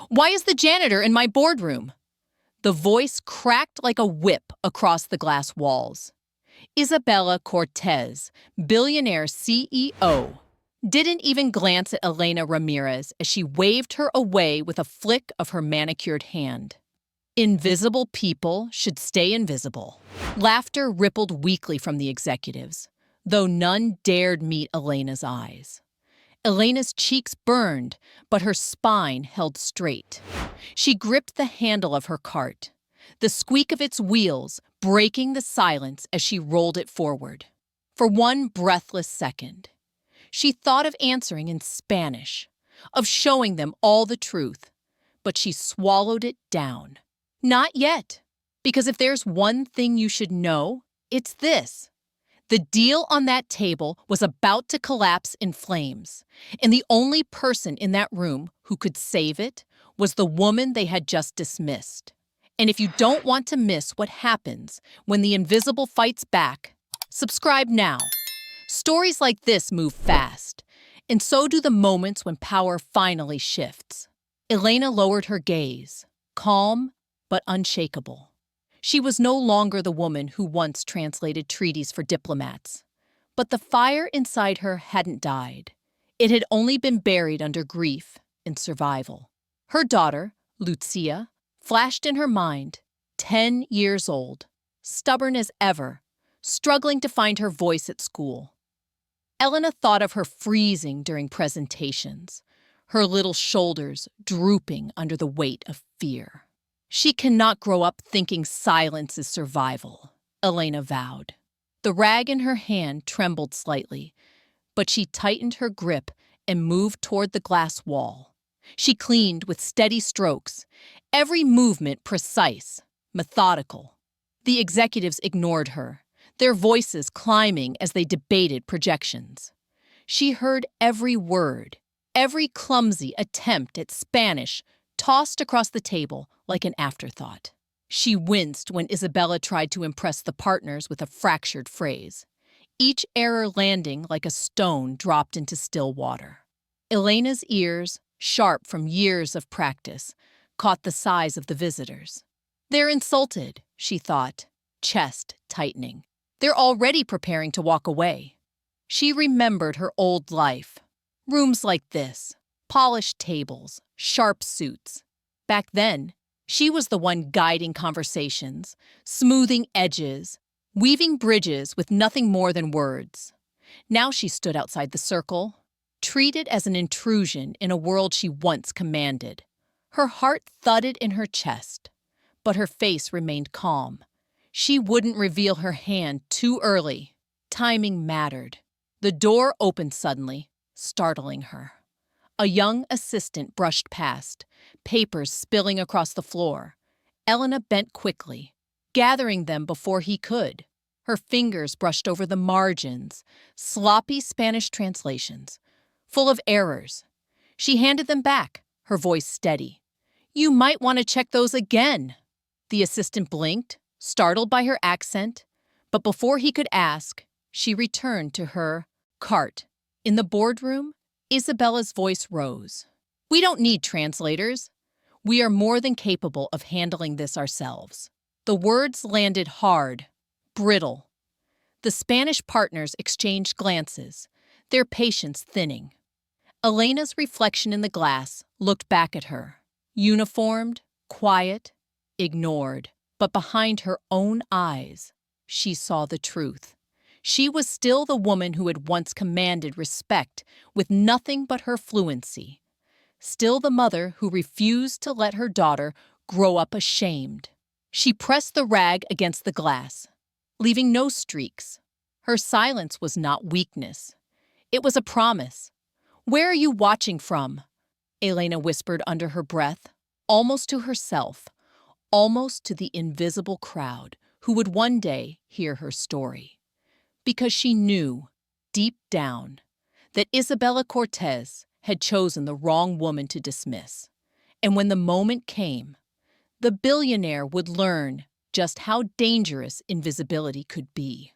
Why is the janitor in my boardroom? The voice cracked like a whip across the glass walls. Isabella Cortez, Billionaire CEO, didn't even glance at Elena Ramirez as she waved her away with a flick of her manicured hand. Invisible people should stay invisible. Laughter rippled weakly from the executives, though none dared meet Elena's eyes. Elena's cheeks burned, but her spine held straight. She gripped the handle of her cart, the squeak of its wheels breaking the silence as she rolled it forward. For one breathless second, she thought of answering in Spanish, of showing them all the truth, but she swallowed it down. Not yet, because if there's one thing you should know, it's this. The deal on that table was about to collapse in flames, and the only person in that room who could save it was the woman they had just dismissed. And if you don't want to miss what happens when the invisible fights back, subscribe now. Stories like this move fast, and so do the moments when power finally shifts. Elena lowered her gaze, calm but unshakable. She was no longer the woman who once translated treaties for diplomats. But the fire inside her hadn't died. It had only been buried under grief and survival. Her daughter, Lucia, flashed in her mind, 10 years old, stubborn as ever, struggling to find her voice at school. Elena thought of her freezing during presentations, her little shoulders drooping under the weight of fear. She cannot grow up thinking silence is survival, Elena vowed. The rag in her hand trembled slightly, but she tightened her grip and moved toward the glass wall. She cleaned with steady strokes, every movement precise, methodical. The executives ignored her, their voices climbing as they debated projections. She heard every word, every clumsy attempt at Spanish tossed across the table like an afterthought. She winced when Isabella tried to impress the partners with a fractured phrase, each error landing like a stone dropped into still water. Elena's ears, sharp from years of practice, caught the sighs of the visitors. They're insulted, she thought, chest tightening. They're already preparing to walk away. She remembered her old life. Rooms like this, polished tables, sharp suits. Back then, she was the one guiding conversations, smoothing edges, weaving bridges with nothing more than words. Now she stood outside the circle, treated as an intrusion in a world she once commanded. Her heart thudded in her chest, but her face remained calm. She wouldn't reveal her hand too early. Timing mattered. The door opened suddenly, startling her. A young assistant brushed past, papers spilling across the floor. Elena bent quickly, gathering them before he could. Her fingers brushed over the margins, sloppy Spanish translations, full of errors. She handed them back, her voice steady. "You might want to check those again." The assistant blinked, startled by her accent, but before he could ask, she returned to her cart. In the boardroom, Isabella's voice rose. "We don't need translators. We are more than capable of handling this ourselves." The words landed hard, brittle. The Spanish partners exchanged glances, their patience thinning. Elena's reflection in the glass looked back at her, uniformed, quiet, ignored. But behind her own eyes, she saw the truth. She was still the woman who had once commanded respect with nothing but her fluency. Still the mother who refused to let her daughter grow up ashamed. She pressed the rag against the glass, leaving no streaks. Her silence was not weakness. It was a promise. "Where are you watching from?" Elena whispered under her breath, almost to herself, almost to the invisible crowd who would one day hear her story. Because she knew, deep down, that Isabella Cortez had chosen the wrong woman to dismiss. And when the moment came, the billionaire would learn just how dangerous invisibility could be.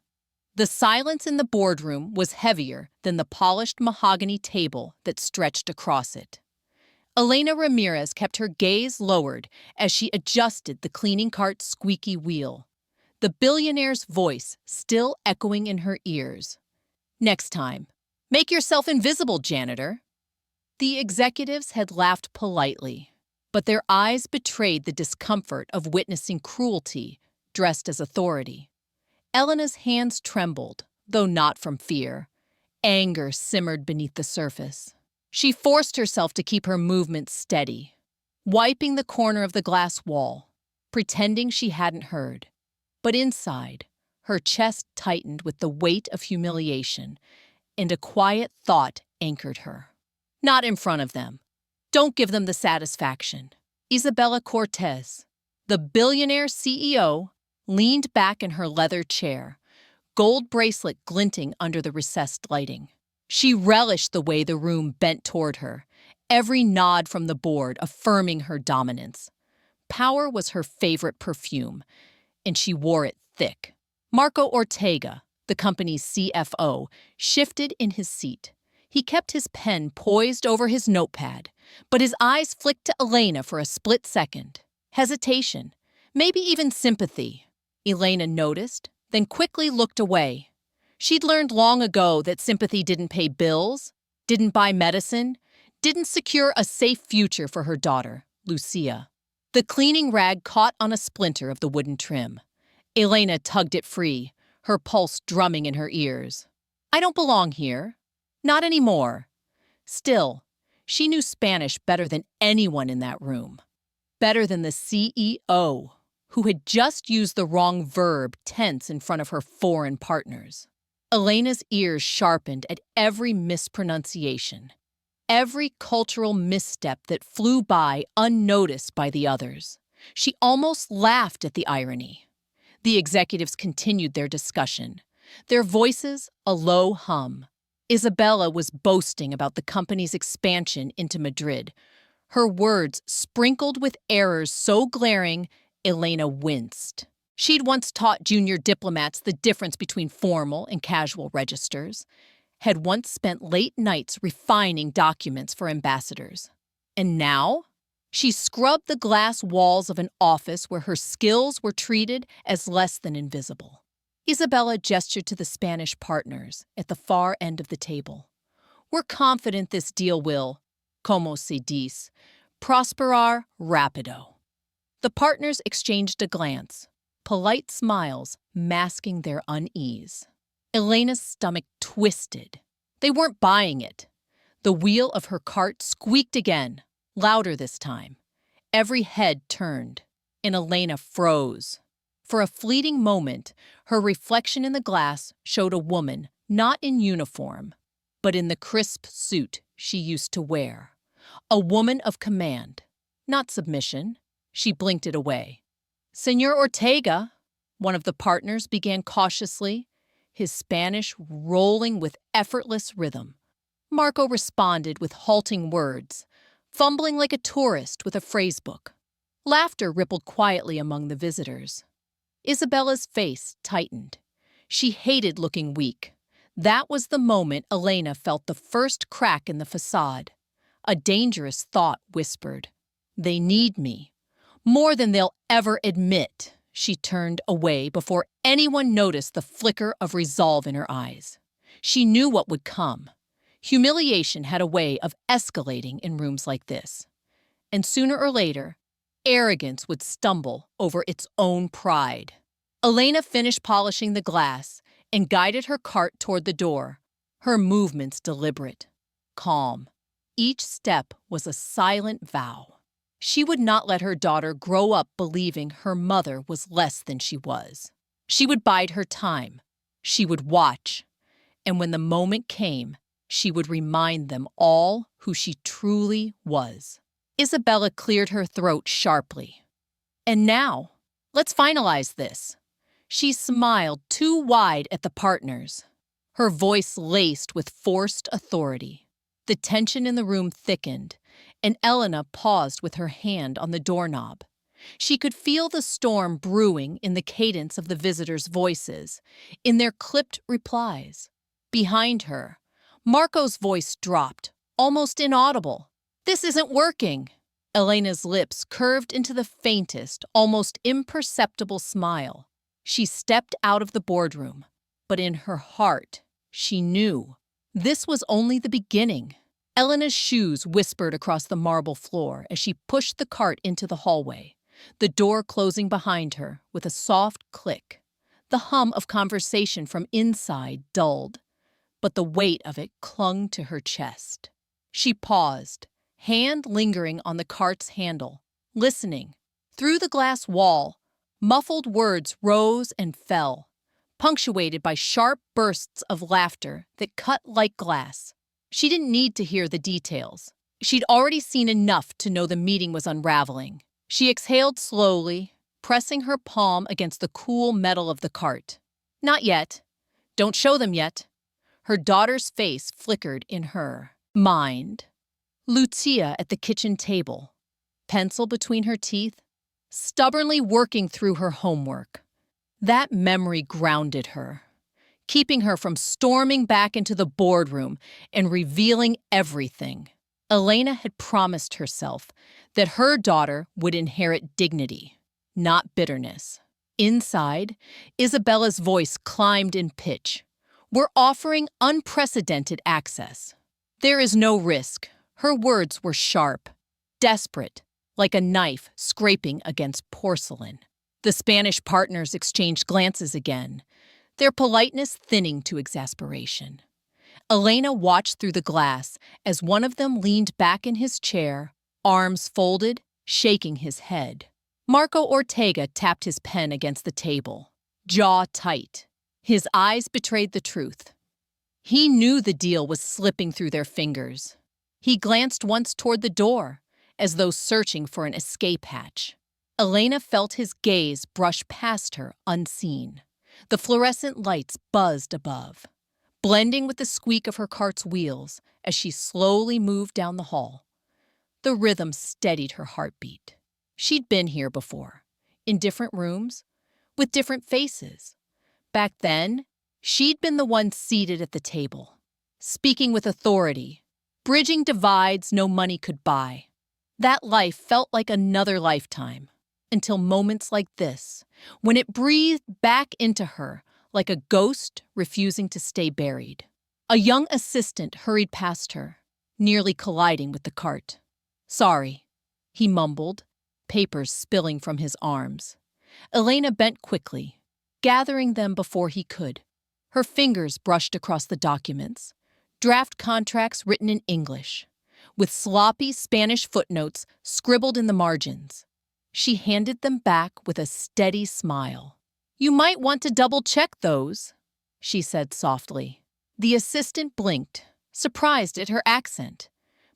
The silence in the boardroom was heavier than the polished mahogany table that stretched across it. Elena Ramirez kept her gaze lowered as she adjusted the cleaning cart's squeaky wheel, the billionaire's voice still echoing in her ears. Next time, make yourself invisible, janitor. The executives had laughed politely, but their eyes betrayed the discomfort of witnessing cruelty dressed as authority. Elena's hands trembled, though not from fear. Anger simmered beneath the surface. She forced herself to keep her movements steady, wiping the corner of the glass wall, pretending she hadn't heard. But inside, her chest tightened with the weight of humiliation, and a quiet thought anchored her. Not in front of them. Don't give them the satisfaction. Isabella Cortez, the billionaire CEO, leaned back in her leather chair, gold bracelet glinting under the recessed lighting. She relished the way the room bent toward her, every nod from the board affirming her dominance. Power was her favorite perfume, and she wore it thick. Marco Ortega, the company's CFO, shifted in his seat. He kept his pen poised over his notepad, but his eyes flicked to Elena for a split second. Hesitation, maybe even sympathy. Elena noticed, then quickly looked away. She'd learned long ago that sympathy didn't pay bills, didn't buy medicine, didn't secure a safe future for her daughter, Lucia. The cleaning rag caught on a splinter of the wooden trim. Elena tugged it free, her pulse drumming in her ears. I don't belong here. Not anymore. Still, she knew Spanish better than anyone in that room. Better than the CEO, who had just used the wrong verb tense in front of her foreign partners. Elena's ears sharpened at every mispronunciation, every cultural misstep that flew by unnoticed by the others. She almost laughed at the irony. The executives continued their discussion, their voices a low hum. Isabella was boasting about the company's expansion into Madrid, her words sprinkled with errors so glaring, Elena winced. She'd once taught junior diplomats the difference between formal and casual registers, had once spent late nights refining documents for ambassadors. And now, she scrubbed the glass walls of an office where her skills were treated as less than invisible. Isabella gestured to the Spanish partners at the far end of the table. We're confident this deal will, como se dice, prosperar rapido. The partners exchanged a glance, polite smiles masking their unease. Elena's stomach twisted. They weren't buying it. The wheel of her cart squeaked again, louder this time. Every head turned, and Elena froze. For a fleeting moment, her reflection in the glass showed a woman not in uniform, but in the crisp suit she used to wear. A woman of command, not submission. She blinked it away. Señor Ortega, one of the partners began cautiously, his Spanish rolling with effortless rhythm. Marco responded with halting words, fumbling like a tourist with a phrasebook. Laughter rippled quietly among the visitors. Isabella's face tightened. She hated looking weak. That was the moment Elena felt the first crack in the facade. A dangerous thought whispered, "They need me. More than they'll ever admit." She turned away before anyone noticed the flicker of resolve in her eyes. She knew what would come. Humiliation had a way of escalating in rooms like this. And sooner or later, arrogance would stumble over its own pride. Elena finished polishing the glass and guided her cart toward the door, her movements deliberate, calm. Each step was a silent vow. She would not let her daughter grow up believing her mother was less than she was. She would bide her time. She would watch. And when the moment came, she would remind them all who she truly was. Isabella cleared her throat sharply. And now, let's finalize this. She smiled too wide at the partners, her voice laced with forced authority. The tension in the room thickened, and Elena paused with her hand on the doorknob. She could feel the storm brewing in the cadence of the visitors' voices, in their clipped replies. Behind her, Marco's voice dropped, almost inaudible. This isn't working. Elena's lips curved into the faintest, almost imperceptible smile. She stepped out of the boardroom, but in her heart, she knew this was only the beginning. Elena's shoes whispered across the marble floor as she pushed the cart into the hallway, the door closing behind her with a soft click. The hum of conversation from inside dulled, but the weight of it clung to her chest. She paused, hand lingering on the cart's handle, listening. Through the glass wall, muffled words rose and fell, punctuated by sharp bursts of laughter that cut like glass. She didn't need to hear the details. She'd already seen enough to know the meeting was unraveling. She exhaled slowly, pressing her palm against the cool metal of the cart. Not yet. Don't show them yet. Her daughter's face flickered in her mind. Lucia at the kitchen table, pencil between her teeth, stubbornly working through her homework. That memory grounded her, keeping her from storming back into the boardroom and revealing everything. Elena had promised herself that her daughter would inherit dignity, not bitterness. Inside, Isabella's voice climbed in pitch. We're offering unprecedented access. There is no risk. Her words were sharp, desperate, like a knife scraping against porcelain. The Spanish partners exchanged glances again, their politeness thinning to exasperation. Elena watched through the glass as one of them leaned back in his chair, arms folded, shaking his head. Marco Ortega tapped his pen against the table, jaw tight. His eyes betrayed the truth. He knew the deal was slipping through their fingers. He glanced once toward the door, as though searching for an escape hatch. Elena felt his gaze brush past her unseen. The fluorescent lights buzzed above, blending with the squeak of her cart's wheels as she slowly moved down the hall. The rhythm steadied her heartbeat. She'd been here before, in different rooms, with different faces. Back then, she'd been the one seated at the table, speaking with authority, bridging divides no money could buy. That life felt like another lifetime, until moments like this, when it breathed back into her like a ghost refusing to stay buried. A young assistant hurried past her, nearly colliding with the cart. Sorry, he mumbled, papers spilling from his arms. Elena bent quickly, gathering them before he could. Her fingers brushed across the documents, draft contracts written in English, with sloppy Spanish footnotes scribbled in the margins. She handed them back with a steady smile. You might want to double-check those, she said softly. The assistant blinked, surprised at her accent,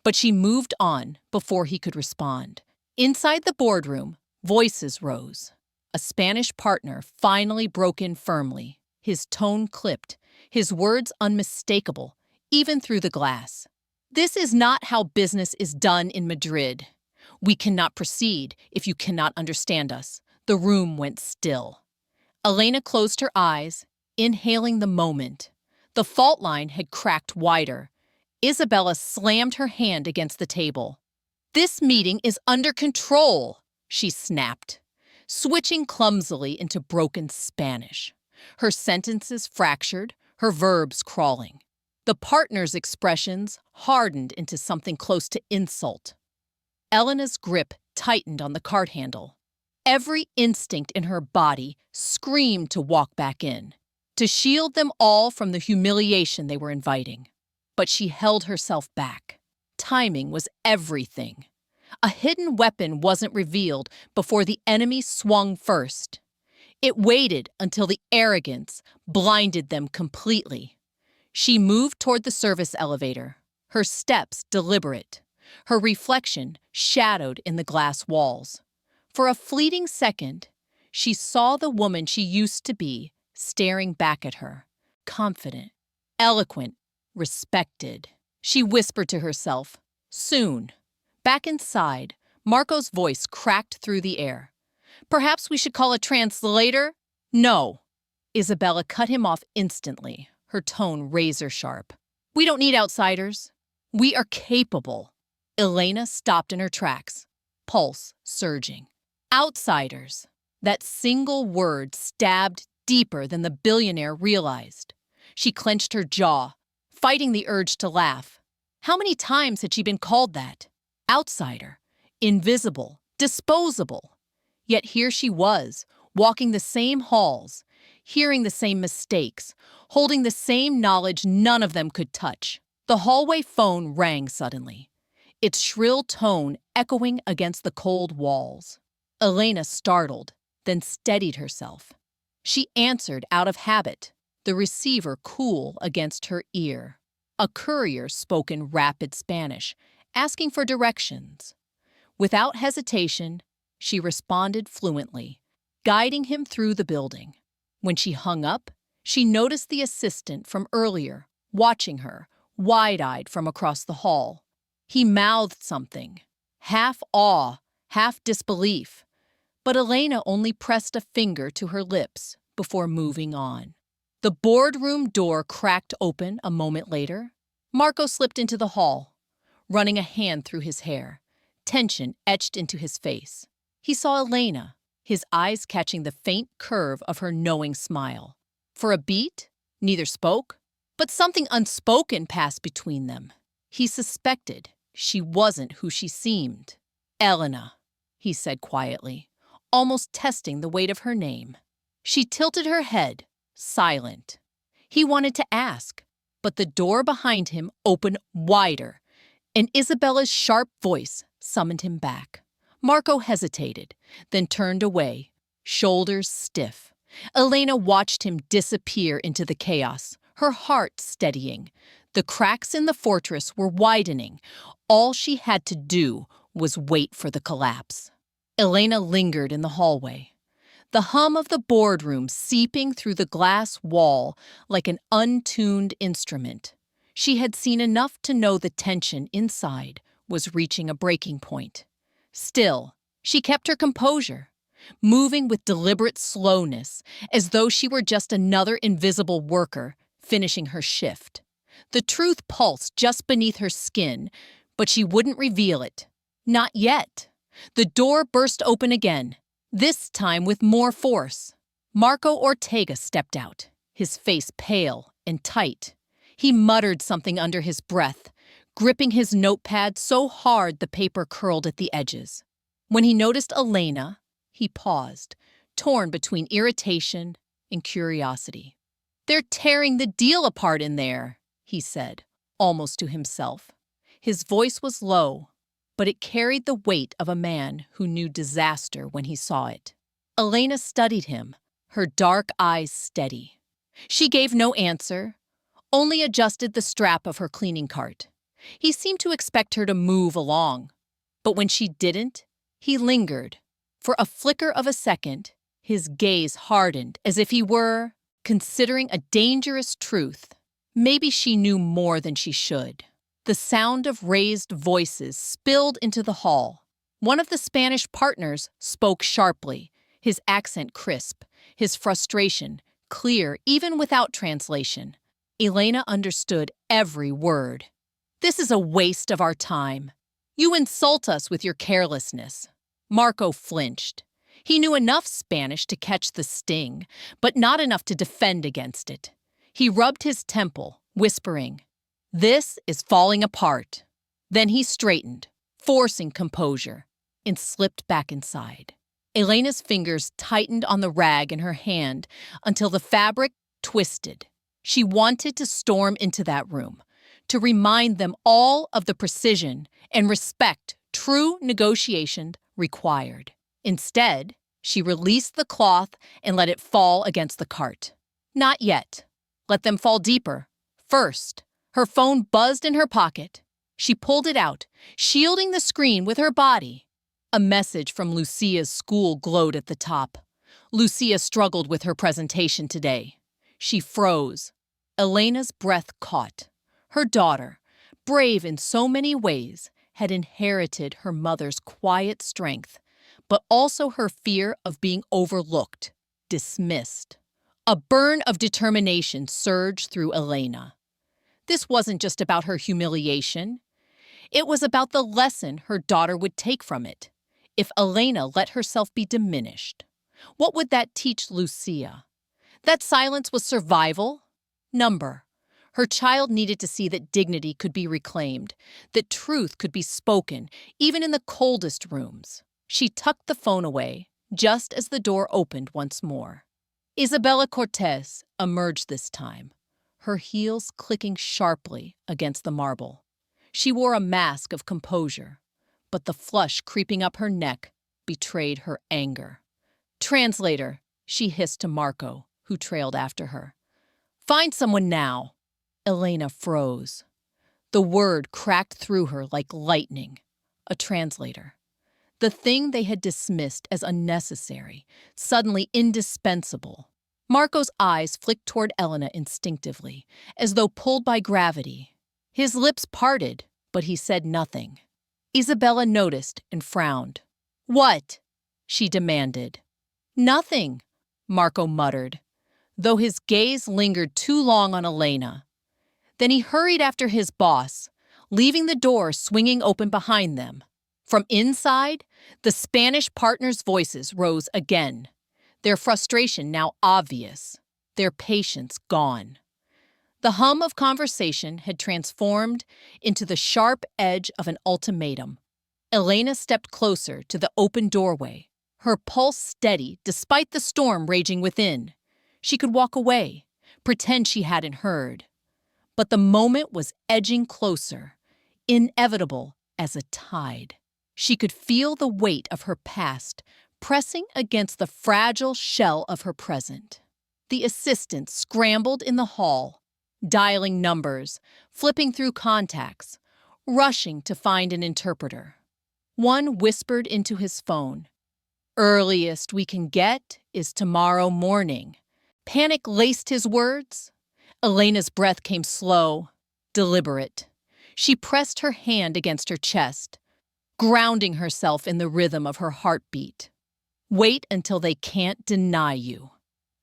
but she moved on before he could respond. Inside the boardroom, voices rose. A Spanish partner finally broke in firmly, his tone clipped, his words unmistakable, even through the glass. This is not how business is done in Madrid. We cannot proceed if you cannot understand us. The room went still. Elena closed her eyes, inhaling the moment. The fault line had cracked wider. Isabella slammed her hand against the table. This meeting is under control, she snapped, switching clumsily into broken Spanish. Her sentences fractured, her verbs crawling. The partners' expressions hardened into something close to insult. Elena's grip tightened on the cart handle. Every instinct in her body screamed to walk back in, to shield them all from the humiliation they were inviting. But she held herself back. Timing was everything. A hidden weapon wasn't revealed before the enemy swung first. It waited until the arrogance blinded them completely. She moved toward the service elevator, her steps deliberate, her reflection shadowed in the glass walls. For a fleeting second, she saw the woman she used to be staring back at her, confident, eloquent, respected. She whispered to herself, soon. Back inside, Marco's voice cracked through the air. Perhaps we should call a translator? No. Isabella cut him off instantly, her tone razor sharp. We don't need outsiders. We are capable. Elena stopped in her tracks, pulse surging. Outsiders. That single word stabbed deeper than the billionaire realized. She clenched her jaw, fighting the urge to laugh. How many times had she been called that? Outsider, invisible, disposable. Yet here she was, walking the same halls, hearing the same mistakes, holding the same knowledge none of them could touch. The hallway phone rang suddenly, its shrill tone echoing against the cold walls. Elena startled, then steadied herself. She answered out of habit, the receiver cool against her ear. A courier spoke in rapid Spanish, asking for directions. Without hesitation, she responded fluently, guiding him through the building. When she hung up, she noticed the assistant from earlier, watching her, wide-eyed from across the hall. He mouthed something, half awe, half disbelief, but Elena only pressed a finger to her lips before moving on. The boardroom door cracked open a moment later. Marco slipped into the hall, running a hand through his hair, tension etched into his face. He saw Elena, his eyes catching the faint curve of her knowing smile. For a beat, neither spoke, but something unspoken passed between them. He suspected she wasn't who she seemed. "Elena," he said quietly, almost testing the weight of her name. She tilted her head, silent. He wanted to ask, but the door behind him opened wider, and Isabella's sharp voice summoned him back. Marco hesitated, then turned away, shoulders stiff. Elena watched him disappear into the chaos, her heart steadying. The cracks in the fortress were widening. All she had to do was wait for the collapse. Elena lingered in the hallway, the hum of the boardroom seeping through the glass wall like an untuned instrument. She had seen enough to know the tension inside was reaching a breaking point. Still, she kept her composure, moving with deliberate slowness, as though she were just another invisible worker finishing her shift. The truth pulsed just beneath her skin, but she wouldn't reveal it. Not yet. The door burst open again, this time with more force. Marco Ortega stepped out, his face pale and tight. He muttered something under his breath, gripping his notepad so hard the paper curled at the edges. When he noticed Elena, he paused, torn between irritation and curiosity. "They're tearing the deal apart in there," he said, almost to himself. His voice was low, but it carried the weight of a man who knew disaster when he saw it. Elena studied him, her dark eyes steady. She gave no answer, only adjusted the strap of her cleaning cart. He seemed to expect her to move along, but when she didn't, he lingered. For a flicker of a second, his gaze hardened as if he were considering a dangerous truth. Maybe she knew more than she should. The sound of raised voices spilled into the hall. One of the Spanish partners spoke sharply, his accent crisp, his frustration clear even without translation. Elena understood every word. "This is a waste of our time. You insult us with your carelessness." Marco flinched. He knew enough Spanish to catch the sting, but not enough to defend against it. He rubbed his temple, whispering, "This is falling apart." Then he straightened, forcing composure, and slipped back inside. Elena's fingers tightened on the rag in her hand until the fabric twisted. She wanted to storm into that room, to remind them all of the precision and respect true negotiation required. Instead, she released the cloth and let it fall against the cart. Not yet. Let them fall deeper. First, her phone buzzed in her pocket. She pulled it out, shielding the screen with her body. A message from Lucia's school glowed at the top. Lucia struggled with her presentation today. She froze. Elena's breath caught. Her daughter, brave in so many ways, had inherited her mother's quiet strength, but also her fear of being overlooked, dismissed. A burn of determination surged through Elena. This wasn't just about her humiliation. It was about the lesson her daughter would take from it. If Elena let herself be diminished, what would that teach Lucia? That silence was survival? Number. Her child needed to see that dignity could be reclaimed, that truth could be spoken, even in the coldest rooms. She tucked the phone away, just as the door opened once more. Isabella Cortez emerged this time, her heels clicking sharply against the marble. She wore a mask of composure, but the flush creeping up her neck betrayed her anger. "Translator," she hissed to Marco, who trailed after her. "Find someone now." Elena froze. The word cracked through her like lightning. A translator. The thing they had dismissed as unnecessary, suddenly indispensable. Marco's eyes flicked toward Elena instinctively, as though pulled by gravity. His lips parted, but he said nothing. Isabella noticed and frowned. "What?" she demanded. "Nothing," Marco muttered, though his gaze lingered too long on Elena. Then he hurried after his boss, leaving the door swinging open behind them. From inside, the Spanish partners' voices rose again, their frustration now obvious, their patience gone. The hum of conversation had transformed into the sharp edge of an ultimatum. Elena stepped closer to the open doorway, her pulse steady despite the storm raging within. She could walk away, pretend she hadn't heard. But the moment was edging closer, inevitable as a tide. She could feel the weight of her past pressing against the fragile shell of her present. The assistant scrambled in the hall, dialing numbers, flipping through contacts, rushing to find an interpreter. One whispered into his phone, "Earliest we can get is tomorrow morning." Panic laced his words. Elena's breath came slow, deliberate. She pressed her hand against her chest, grounding herself in the rhythm of her heartbeat. Wait until they can't deny you.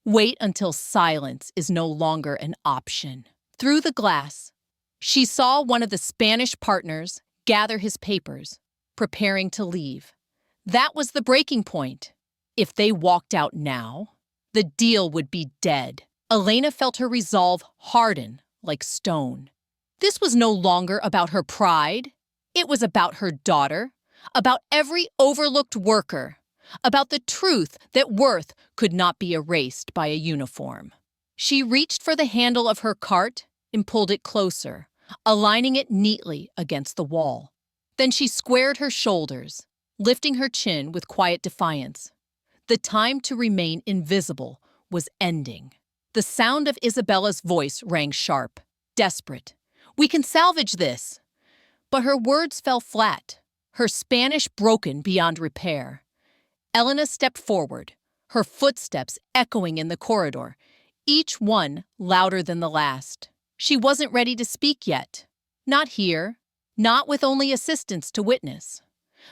Wait until silence is no longer an option. Through the glass, she saw one of the Spanish partners gather his papers, preparing to leave. That was the breaking point. If they walked out now, the deal would be dead. Elena felt her resolve harden like stone. This was no longer about her pride. It was about her daughter, about every overlooked worker, about the truth that worth could not be erased by a uniform. She reached for the handle of her cart and pulled it closer, aligning it neatly against the wall. Then she squared her shoulders, lifting her chin with quiet defiance. The time to remain invisible was ending. The sound of Isabella's voice rang sharp, desperate. "We can salvage this." But her words fell flat, her Spanish broken beyond repair. Elena stepped forward, her footsteps echoing in the corridor, each one louder than the last. She wasn't ready to speak yet. Not here, not with only assistants to witness.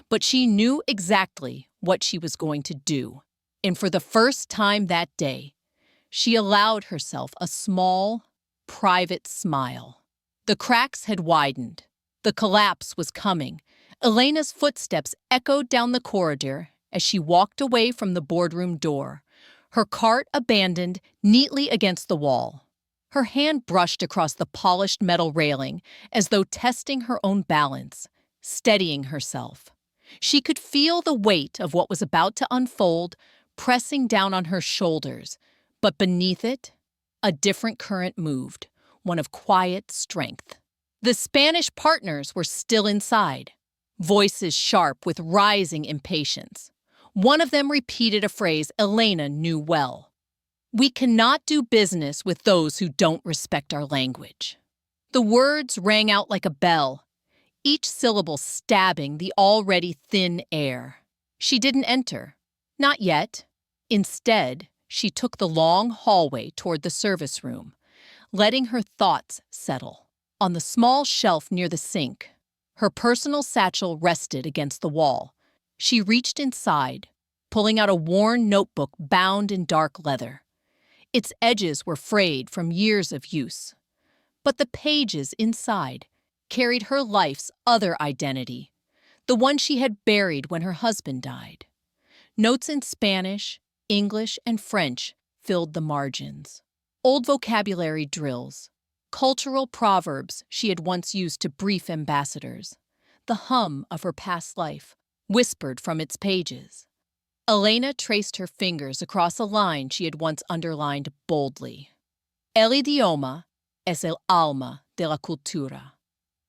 But she knew exactly what she was going to do. And for the first time that day, she allowed herself a small, private smile. The cracks had widened. The collapse was coming. Elena's footsteps echoed down the corridor as she walked away from the boardroom door, her cart abandoned neatly against the wall. Her hand brushed across the polished metal railing as though testing her own balance, steadying herself. She could feel the weight of what was about to unfold pressing down on her shoulders, but beneath it, a different current moved, one of quiet strength. The Spanish partners were still inside, voices sharp with rising impatience. One of them repeated a phrase Elena knew well. "We cannot do business with those who don't respect our language." The words rang out like a bell, each syllable stabbing the already thin air. She didn't enter. Not yet. Instead, she took the long hallway toward the service room, letting her thoughts settle. On the small shelf near the sink, her personal satchel rested against the wall. She reached inside, pulling out a worn notebook bound in dark leather. Its edges were frayed from years of use, but the pages inside carried her life's other identity, the one she had buried when her husband died. Notes in Spanish, English, and French filled the margins. Old vocabulary drills, cultural proverbs she had once used to brief ambassadors, the hum of her past life whispered from its pages. Elena traced her fingers across a line she had once underlined boldly. El idioma es el alma de la cultura.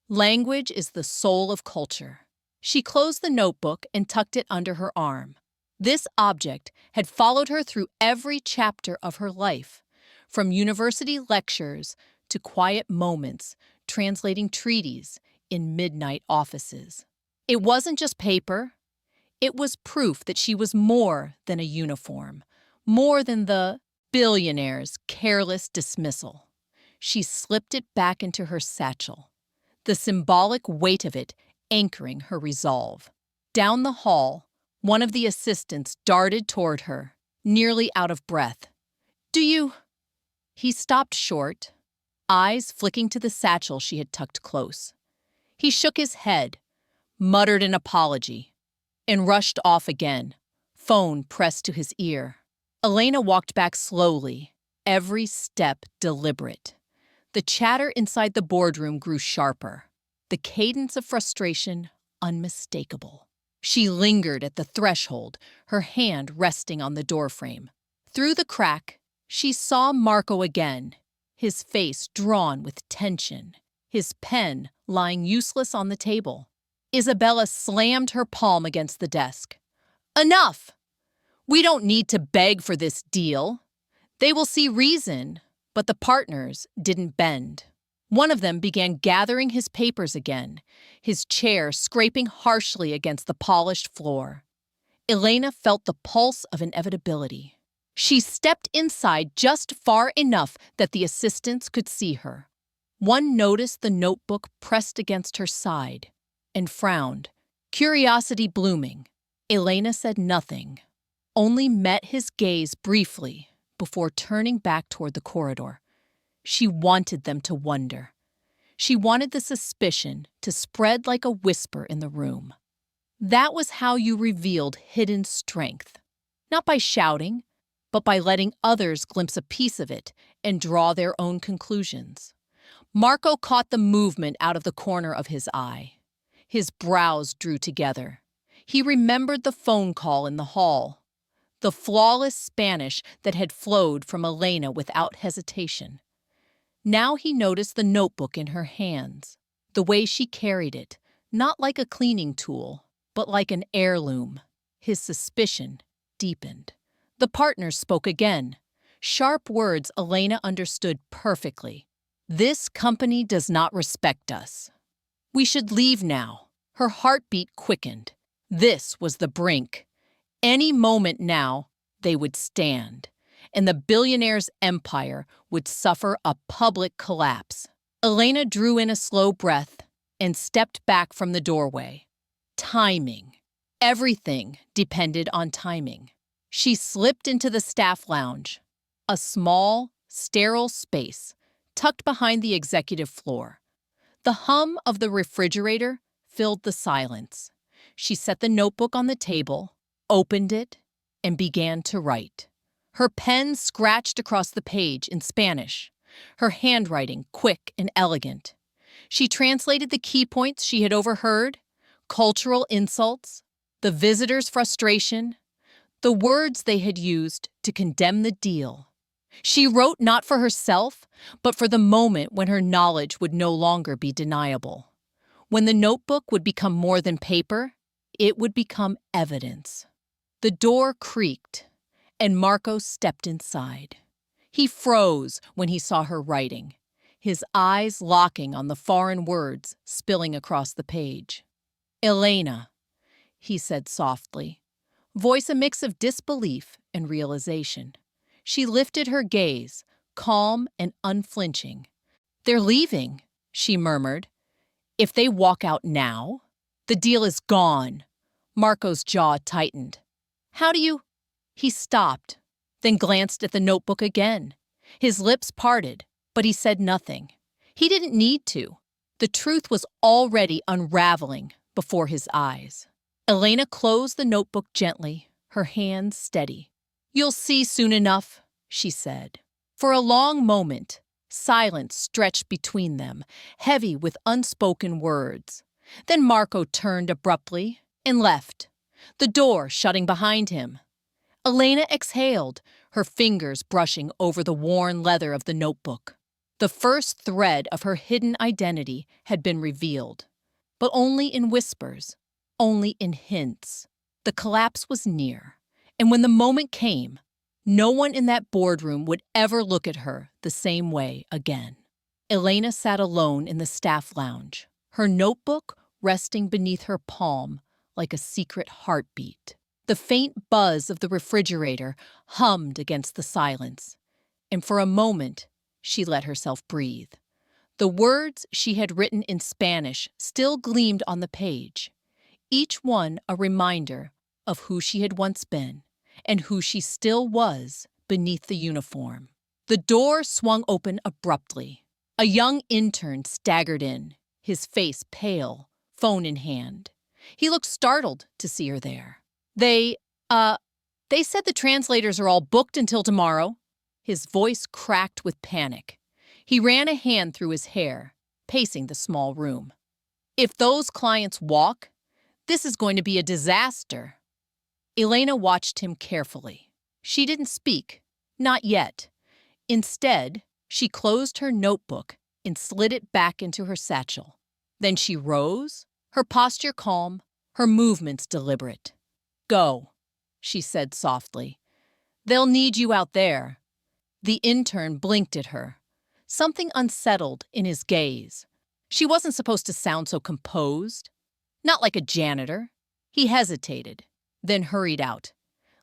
Language is the soul of culture. She closed the notebook and tucked it under her arm. This object had followed her through every chapter of her life, from university lectures to quiet moments translating treaties in midnight offices. It wasn't just paper. It was proof that she was more than a uniform, more than the billionaire's careless dismissal. She slipped it back into her satchel, the symbolic weight of it anchoring her resolve. Down the hall, one of the assistants darted toward her, nearly out of breath. "Do you—" He stopped short, eyes flicking to the satchel she had tucked close. He shook his head, muttered an apology, and rushed off again, phone pressed to his ear. Elena walked back slowly, every step deliberate. The chatter inside the boardroom grew sharper, the cadence of frustration unmistakable. She lingered at the threshold, her hand resting on the doorframe. Through the crack, she saw Marco again, his face drawn with tension, his pen lying useless on the table. Isabella slammed her palm against the desk. "Enough! We don't need to beg for this deal. They will see reason," but the partners didn't bend. One of them began gathering his papers again, his chair scraping harshly against the polished floor. Elena felt the pulse of inevitability. She stepped inside just far enough that the assistants could see her. One noticed the notebook pressed against her side and frowned, curiosity blooming. Elena said nothing, only met his gaze briefly before turning back toward the corridor. She wanted them to wonder. She wanted the suspicion to spread like a whisper in the room. That was how you revealed hidden strength. Not by shouting, but by letting others glimpse a piece of it and draw their own conclusions. Marco caught the movement out of the corner of his eye. His brows drew together. He remembered the phone call in the hall, the flawless Spanish that had flowed from Elena without hesitation. Now he noticed the notebook in her hands, the way she carried it, not like a cleaning tool, but like an heirloom. His suspicion deepened. The partners spoke again, sharp words Elena understood perfectly. "This company does not respect us. We should leave now." Her heartbeat quickened. This was the brink. Any moment now, they would stand, and the billionaire's empire would suffer a public collapse. Elena drew in a slow breath and stepped back from the doorway. Timing. Everything depended on timing. She slipped into the staff lounge, a small, sterile space tucked behind the executive floor. The hum of the refrigerator filled the silence. She set the notebook on the table, opened it, and began to write. Her pen scratched across the page in Spanish, her handwriting quick and elegant. She translated the key points she had overheard, cultural insults, the visitors' frustration, the words they had used to condemn the deal. She wrote not for herself, but for the moment when her knowledge would no longer be deniable. When the notebook would become more than paper, it would become evidence. The door creaked, and Marco stepped inside. He froze when he saw her writing, his eyes locking on the foreign words spilling across the page. "Elena," he said softly, voice a mix of disbelief and realization. She lifted her gaze, calm and unflinching. "They're leaving," she murmured. "If they walk out now, the deal is gone." Marco's jaw tightened. "How do you—" He stopped, then glanced at the notebook again. His lips parted, but he said nothing. He didn't need to. The truth was already unraveling before his eyes. Elena closed the notebook gently, her hands steady. "You'll see soon enough," she said. For a long moment, silence stretched between them, heavy with unspoken words. Then Marco turned abruptly and left, the door shutting behind him. Elena exhaled, her fingers brushing over the worn leather of the notebook. The first thread of her hidden identity had been revealed, but only in whispers, only in hints. The collapse was near, and when the moment came, no one in that boardroom would ever look at her the same way again. Elena sat alone in the staff lounge, her notebook resting beneath her palm like a secret heartbeat. The faint buzz of the refrigerator hummed against the silence, and for a moment she let herself breathe. The words she had written in Spanish still gleamed on the page, each one a reminder of who she had once been and who she still was beneath the uniform. The door swung open abruptly. A young intern staggered in, his face pale, phone in hand. He looked startled to see her there. They said the translators are all booked until tomorrow." His voice cracked with panic. He ran a hand through his hair, pacing the small room. "If those clients walk, this is going to be a disaster." Elena watched him carefully. She didn't speak, not yet. Instead, she closed her notebook and slid it back into her satchel. Then she rose, her posture calm, her movements deliberate. "Go," she said softly. "They'll need you out there." The intern blinked at her, something unsettled in his gaze. She wasn't supposed to sound so composed. Not like a janitor. He hesitated, then hurried out,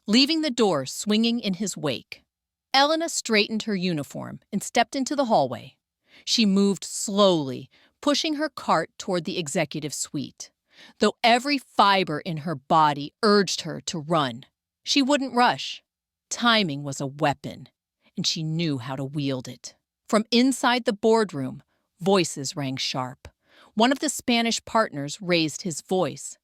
leaving the door swinging in his wake. Elena straightened her uniform and stepped into the hallway. She moved slowly, pushing her cart toward the executive suite. Though every fiber in her body urged her to run, she wouldn't rush. Timing was a weapon, and she knew how to wield it. From inside the boardroom, voices rang sharp. One of the Spanish partners raised his voice.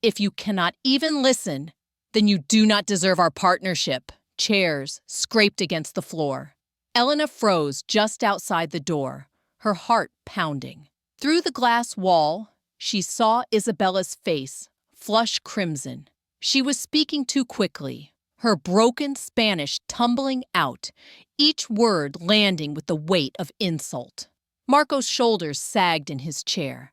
"If you cannot even listen, then you do not deserve our partnership." Chairs scraped against the floor. Elena froze just outside the door, her heart pounding. Through the glass wall, she saw Isabella's face, flush crimson. She was speaking too quickly, her broken Spanish tumbling out, each word landing with the weight of insult. Marco's shoulders sagged in his chair.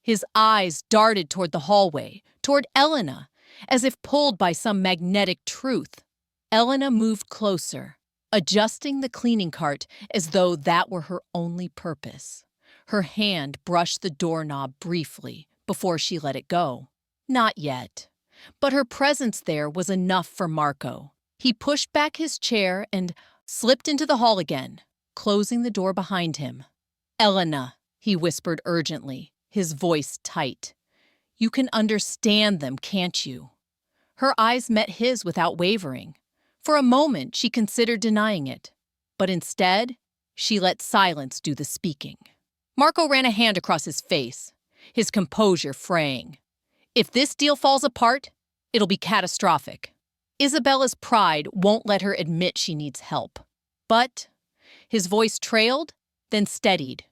His eyes darted toward the hallway, toward Elena, as if pulled by some magnetic truth. Elena moved closer, adjusting the cleaning cart as though that were her only purpose. Her hand brushed the doorknob briefly before she let it go. Not yet. But her presence there was enough for Marco. He pushed back his chair and slipped into the hall again, closing the door behind him. "Elena," he whispered urgently, his voice tight. "You can understand them, can't you?" Her eyes met his without wavering. For a moment, she considered denying it. But instead, she let silence do the speaking. Marco ran a hand across his face, his composure fraying. "If this deal falls apart, it'll be catastrophic. Isabella's pride won't let her admit she needs help. But," his voice trailed, then steadied,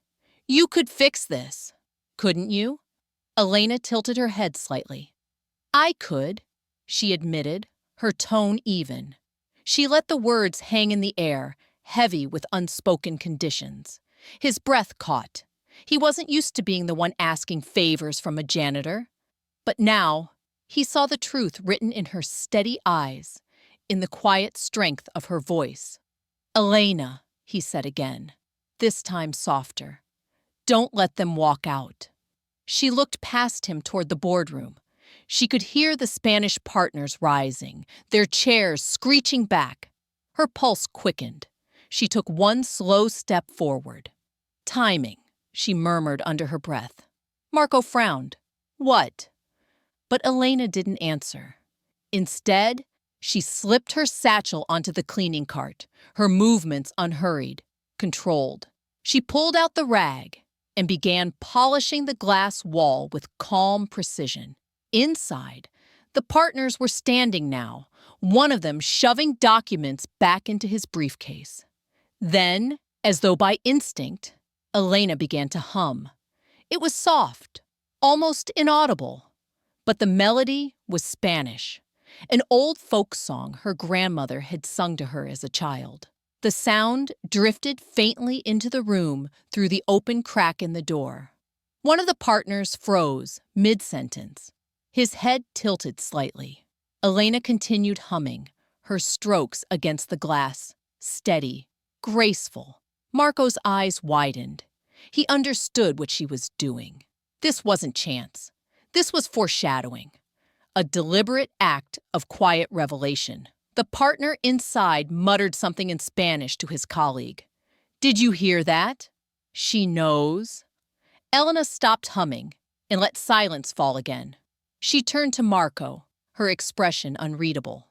"you could fix this, couldn't you?" Elena tilted her head slightly. "I could," she admitted, her tone even. She let the words hang in the air, heavy with unspoken conditions. His breath caught. He wasn't used to being the one asking favors from a janitor. But now, he saw the truth written in her steady eyes, in the quiet strength of her voice. "Elena," he said again, this time softer, "don't let them walk out." She looked past him toward the boardroom. She could hear the Spanish partners rising, their chairs screeching back. Her pulse quickened. She took one slow step forward. "Timing," she murmured under her breath. Marco frowned. "What?" But Elena didn't answer. Instead, she slipped her satchel onto the cleaning cart, her movements unhurried, controlled. She pulled out the rag, and began polishing the glass wall with calm precision. Inside, the partners were standing now, one of them shoving documents back into his briefcase. Then, as though by instinct, Elena began to hum. It was soft, almost inaudible, but the melody was Spanish, an old folk song her grandmother had sung to her as a child. The sound drifted faintly into the room through the open crack in the door. One of the partners froze mid-sentence, his head tilted slightly. Elena continued humming, her strokes against the glass, steady, graceful. Marco's eyes widened. He understood what she was doing. This wasn't chance. This was foreshadowing. A deliberate act of quiet revelation. The partner inside muttered something in Spanish to his colleague. "Did you hear that? She knows." Elena stopped humming and let silence fall again. She turned to Marco, her expression unreadable.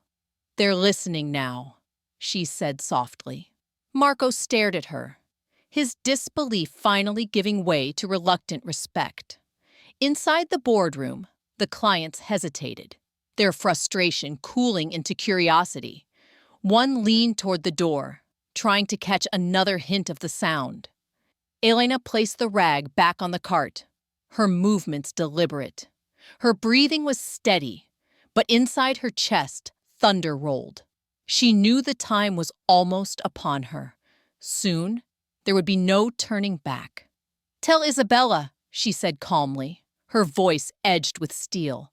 "They're listening now," she said softly. Marco stared at her, his disbelief finally giving way to reluctant respect. Inside the boardroom, the clients hesitated, their frustration cooling into curiosity. One leaned toward the door, trying to catch another hint of the sound. Elena placed the rag back on the cart, her movements deliberate. Her breathing was steady, but inside her chest, thunder rolled. She knew the time was almost upon her. Soon, there would be no turning back. "Tell Isabella," she said calmly, her voice edged with steel,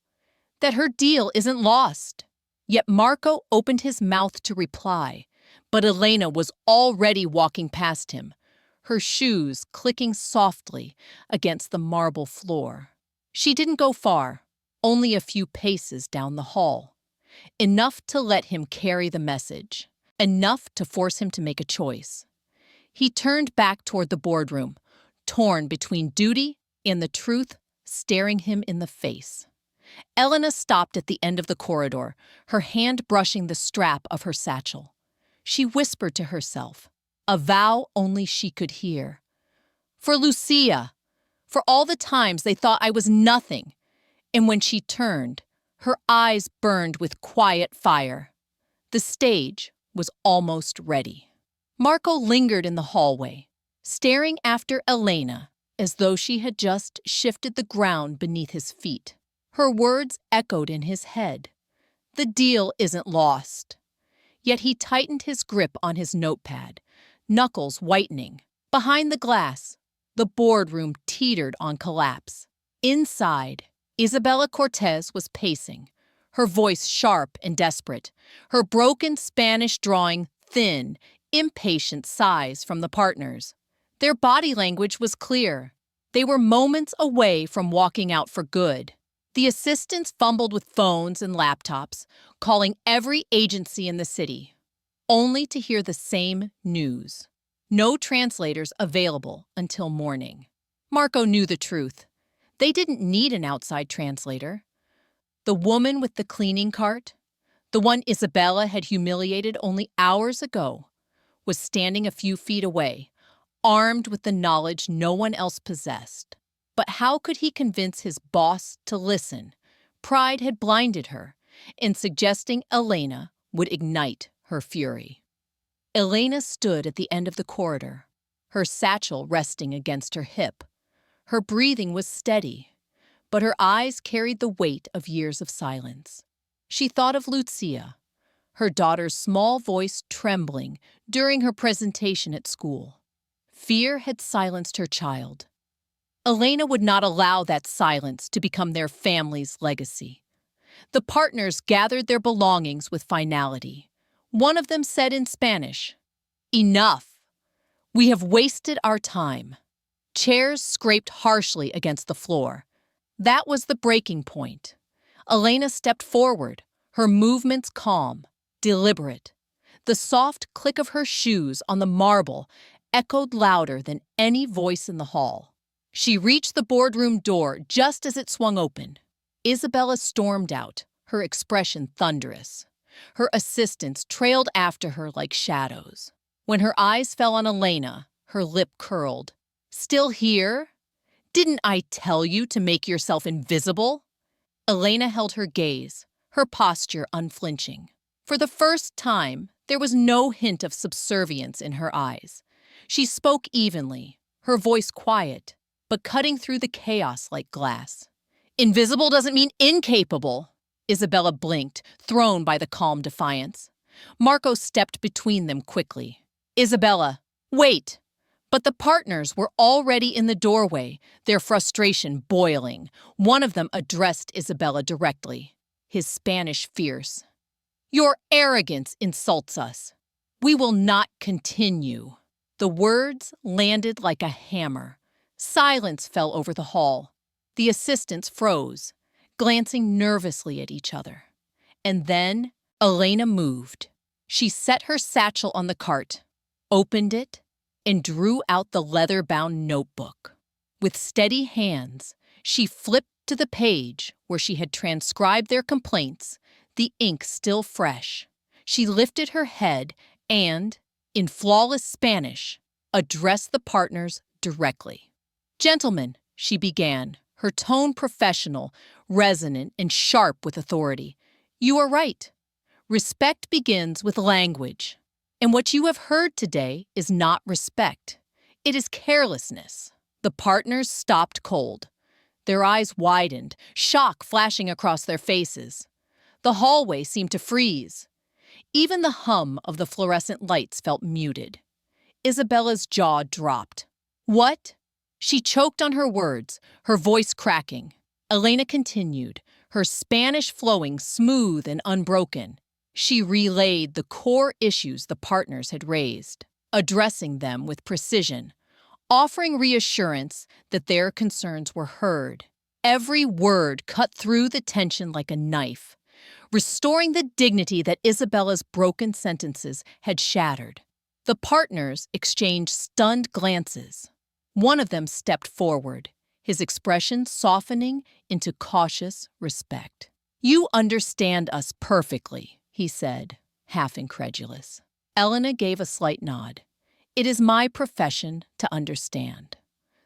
"that her deal isn't lost." Yet Marco opened his mouth to reply, but Elena was already walking past him, her shoes clicking softly against the marble floor. She didn't go far, only a few paces down the hall. Enough to let him carry the message, enough to force him to make a choice. He turned back toward the boardroom, torn between duty and the truth staring him in the face. Elena stopped at the end of the corridor, her hand brushing the strap of her satchel. She whispered to herself, a vow only she could hear. "For Lucia! For all the times they thought I was nothing!" And when she turned, her eyes burned with quiet fire. The stage was almost ready. Marco lingered in the hallway, staring after Elena as though she had just shifted the ground beneath his feet. Her words echoed in his head. The deal isn't lost. Yet he tightened his grip on his notepad, knuckles whitening. Behind the glass, the boardroom teetered on collapse. Inside, Isabella Cortez was pacing, her voice sharp and desperate, her broken Spanish drawing thin, impatient sighs from the partners. Their body language was clear. They were moments away from walking out for good. The assistants fumbled with phones and laptops, calling every agency in the city, only to hear the same news. No translators available until morning. Marco knew the truth. They didn't need an outside translator. The woman with the cleaning cart, the one Isabella had humiliated only hours ago, was standing a few feet away, armed with the knowledge no one else possessed. But how could he convince his boss to listen? Pride had blinded her, and suggesting Elena would ignite her fury. Elena stood at the end of the corridor, her satchel resting against her hip. Her breathing was steady, but her eyes carried the weight of years of silence. She thought of Lucia, her daughter's small voice trembling during her presentation at school. Fear had silenced her child. Elena would not allow that silence to become their family's legacy. The partners gathered their belongings with finality. One of them said in Spanish, "Enough! We have wasted our time." Chairs scraped harshly against the floor. That was the breaking point. Elena stepped forward, her movements calm, deliberate. The soft click of her shoes on the marble echoed louder than any voice in the hall. She reached the boardroom door just as it swung open. Isabella stormed out, her expression thunderous. Her assistants trailed after her like shadows. When her eyes fell on Elena, her lip curled. "Still here?" Didn't I tell you to make yourself invisible? Elena held her gaze, her posture unflinching. For the first time, there was no hint of subservience in her eyes. She spoke evenly, her voice quiet, but cutting through the chaos like glass. Invisible doesn't mean incapable. Isabella blinked, thrown by the calm defiance. Marco stepped between them quickly. Isabella, wait! But the partners were already in the doorway, their frustration boiling. One of them addressed Isabella directly, his Spanish fierce. Your arrogance insults us. We will not continue. The words landed like a hammer. Silence fell over the hall. The assistants froze, glancing nervously at each other. And then Elena moved. She set her satchel on the cart, opened it, and drew out the leather-bound notebook. With steady hands, she flipped to the page where she had transcribed their complaints, the ink still fresh. She lifted her head and, in flawless Spanish, addressed the partners directly. Gentlemen, she began, her tone professional, resonant, and sharp with authority. You are right. Respect begins with language. And what you have heard today is not respect. It is carelessness. The partners stopped cold. Their eyes widened, shock flashing across their faces. The hallway seemed to freeze. Even the hum of the fluorescent lights felt muted. Isabella's jaw dropped. What? She choked on her words, her voice cracking. Elena continued, her Spanish flowing smooth and unbroken. She relayed the core issues the partners had raised, addressing them with precision, offering reassurance that their concerns were heard. Every word cut through the tension like a knife, restoring the dignity that Isabella's broken sentences had shattered. The partners exchanged stunned glances. One of them stepped forward, his expression softening into cautious respect. You understand us perfectly, he said, half incredulous. Elena gave a slight nod. It is my profession to understand.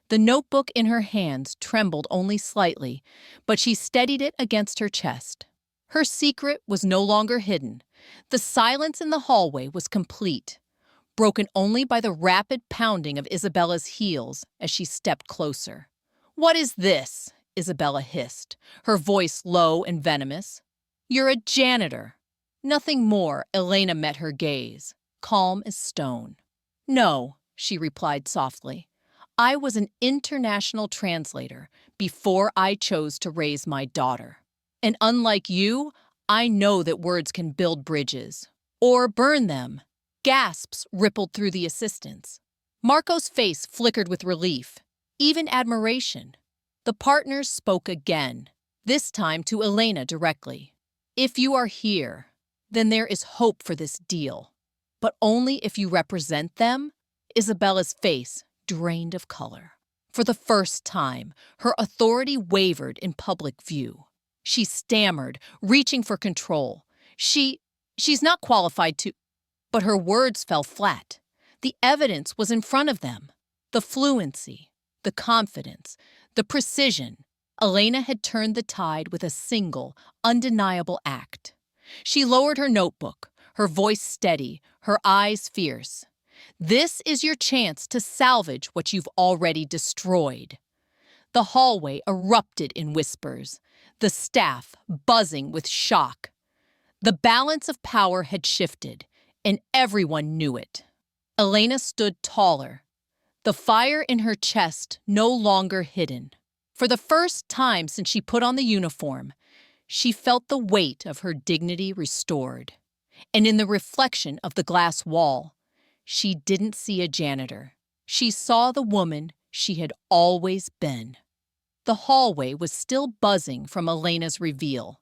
The notebook in her hands trembled only slightly, but she steadied it against her chest. Her secret was no longer hidden. The silence in the hallway was complete, broken only by the rapid pounding of Isabella's heels as she stepped closer. What is this? Isabella hissed, her voice low and venomous. You're a janitor. Nothing more. Elena met her gaze, calm as stone. No, she replied softly. I was an international translator before I chose to raise my daughter. And unlike you, I know that words can build bridges or burn them. Gasps rippled through the assistants. Marco's face flickered with relief, even admiration. The partners spoke again, this time to Elena directly. If you are here, then there is hope for this deal. But only if you represent them. Isabella's face drained of color. For the first time, her authority wavered in public view. She stammered, reaching for control. She's not qualified to... But her words fell flat. The evidence was in front of them. The fluency, the confidence, the precision. Elena had turned the tide with a single, undeniable act. She lowered her notebook, her voice steady, her eyes fierce. This is your chance to salvage what you've already destroyed. The hallway erupted in whispers, the staff buzzing with shock. The balance of power had shifted, and everyone knew it. Elena stood taller, the fire in her chest no longer hidden. For the first time since she put on the uniform, she felt the weight of her dignity restored. And in the reflection of the glass wall, she didn't see a janitor. She saw the woman she had always been. The hallway was still buzzing from Elena's reveal.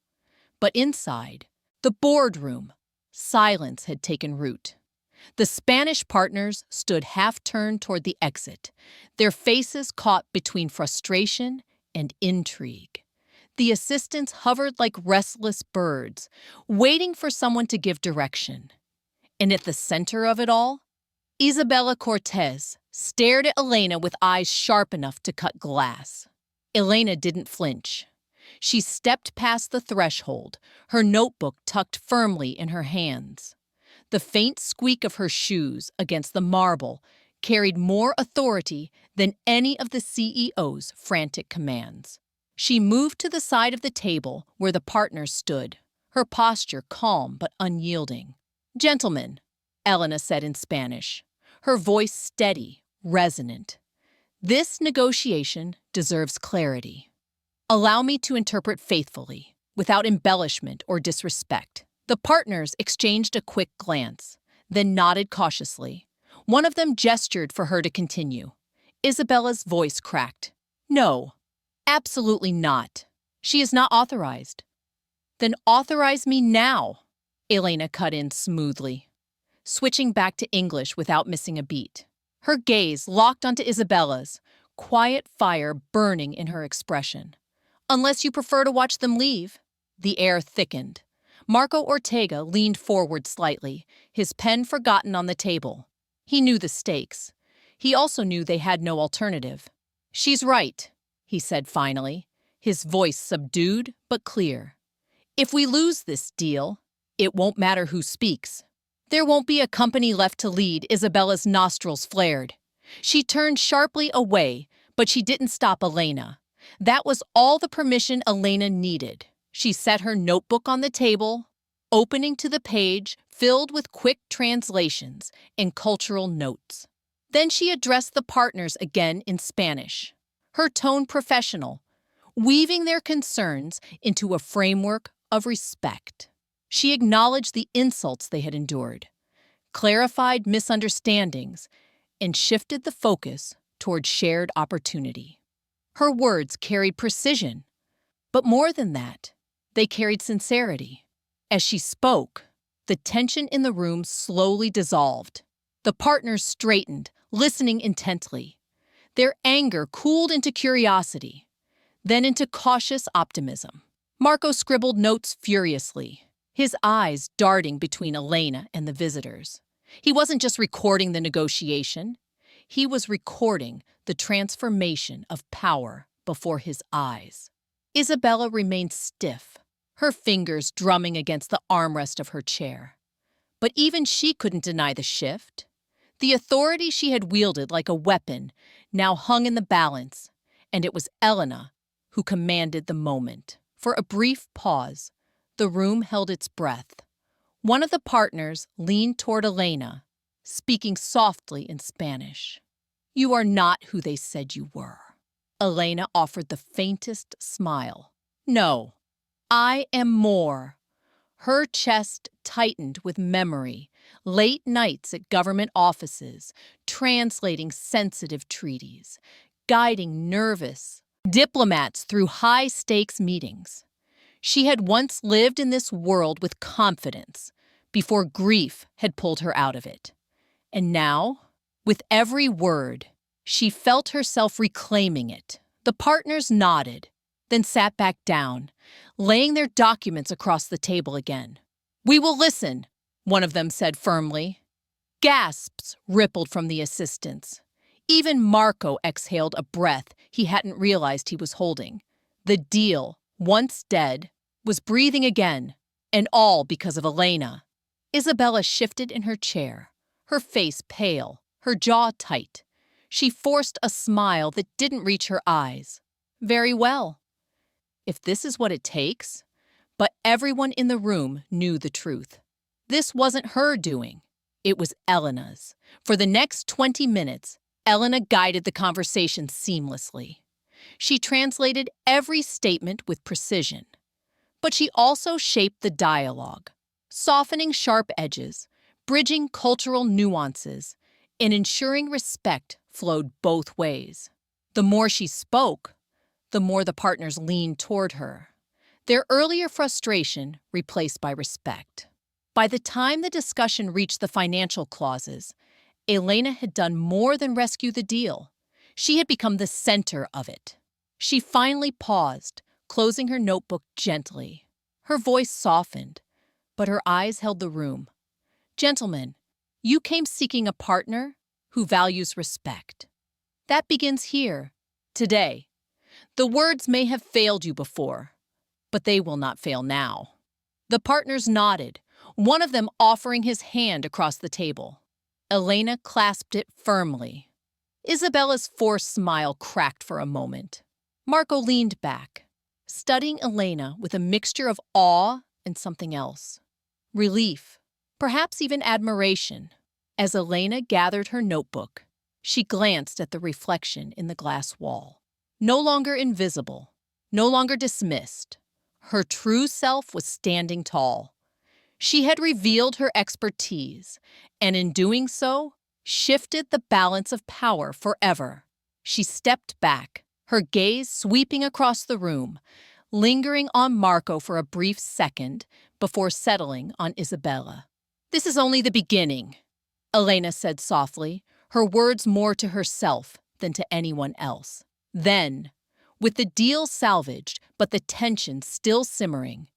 But inside, the boardroom, silence had taken root. The Spanish partners stood half-turned toward the exit, their faces caught between frustration and intrigue. The assistants hovered like restless birds, waiting for someone to give direction. And at the center of it all, Isabella Cortez stared at Elena with eyes sharp enough to cut glass. Elena didn't flinch. She stepped past the threshold, her notebook tucked firmly in her hands. The faint squeak of her shoes against the marble carried more authority than any of the CEO's frantic commands. She moved to the side of the table where the partners stood, her posture calm but unyielding. "Gentlemen," Elena said in Spanish, her voice steady, resonant. "This negotiation deserves clarity. Allow me to interpret faithfully, without embellishment or disrespect." The partners exchanged a quick glance, then nodded cautiously. One of them gestured for her to continue. Isabella's voice cracked. "No, absolutely not. She is not authorized." "Then authorize me now," Elena cut in smoothly, switching back to English without missing a beat. Her gaze locked onto Isabella's, quiet fire burning in her expression. "Unless you prefer to watch them leave." The air thickened. Marco Ortega leaned forward slightly, his pen forgotten on the table. He knew the stakes. He also knew they had no alternative. "She's right," he said finally, his voice subdued but clear. "If we lose this deal, it won't matter who speaks. There won't be a company left to lead." Isabella's nostrils flared. She turned sharply away, but she didn't stop Elena. That was all the permission Elena needed. She set her notebook on the table, opening to the page filled with quick translations and cultural notes. Then she addressed the partners again in Spanish, her tone professional, weaving their concerns into a framework of respect. She acknowledged the insults they had endured, clarified misunderstandings, and shifted the focus toward shared opportunity. Her words carried precision, but more than that, they carried sincerity. As she spoke, the tension in the room slowly dissolved. The partners straightened, listening intently. Their anger cooled into curiosity, then into cautious optimism. Marco scribbled notes furiously, his eyes darting between Elena and the visitors. He wasn't just recording the negotiation, he was recording the transformation of power before his eyes. Isabella remained stiff, her fingers drumming against the armrest of her chair. But even she couldn't deny the shift. The authority she had wielded like a weapon now hung in the balance, and it was Elena who commanded the moment. For a brief pause, the room held its breath. One of the partners leaned toward Elena, speaking softly in Spanish. "You are not who they said you were." Elena offered the faintest smile. "No, I am more." Her chest tightened with memory, late nights at government offices, translating sensitive treaties, guiding nervous diplomats through high-stakes meetings. She had once lived in this world with confidence before grief had pulled her out of it. And now, with every word, she felt herself reclaiming it. The partners nodded, then sat back down, laying their documents across the table again. "We will listen," one of them said firmly. Gasps rippled from the assistants. Even Marco exhaled a breath he hadn't realized he was holding. The deal, once dead, was breathing again, and all because of Elena. Isabella shifted in her chair, her face pale, her jaw tight. She forced a smile that didn't reach her eyes. "Very well, if this is what it takes." But everyone in the room knew the truth. This wasn't her doing. It was Elena's. For the next 20 minutes, Elena guided the conversation seamlessly. She translated every statement with precision. But she also shaped the dialogue, softening sharp edges, bridging cultural nuances, and ensuring respect flowed both ways. The more she spoke, the more the partners leaned toward her, their earlier frustration replaced by respect. By the time the discussion reached the financial clauses, Elena had done more than rescue the deal. She had become the center of it. She finally paused, closing her notebook gently. Her voice softened, but her eyes held the room. "Gentlemen, You came seeking a partner who values respect. That begins here, today. The words may have failed you before, but they will not fail now. The partners nodded, one of them offering his hand across the table. Elena clasped it firmly. Isabella's forced smile cracked for a moment. Marco leaned back, studying Elena with a mixture of awe and something else. Relief, perhaps even admiration. As Elena gathered her notebook, she glanced at the reflection in the glass wall. No longer invisible, no longer dismissed. Her true self was standing tall. She had revealed her expertise, and in doing so, shifted the balance of power forever. She stepped back, her gaze sweeping across the room, lingering on Marco for a brief second before settling on Isabella. "This is only the beginning," Elena said softly, her words more to herself than to anyone else. Then, with the deal salvaged but the tension still simmering,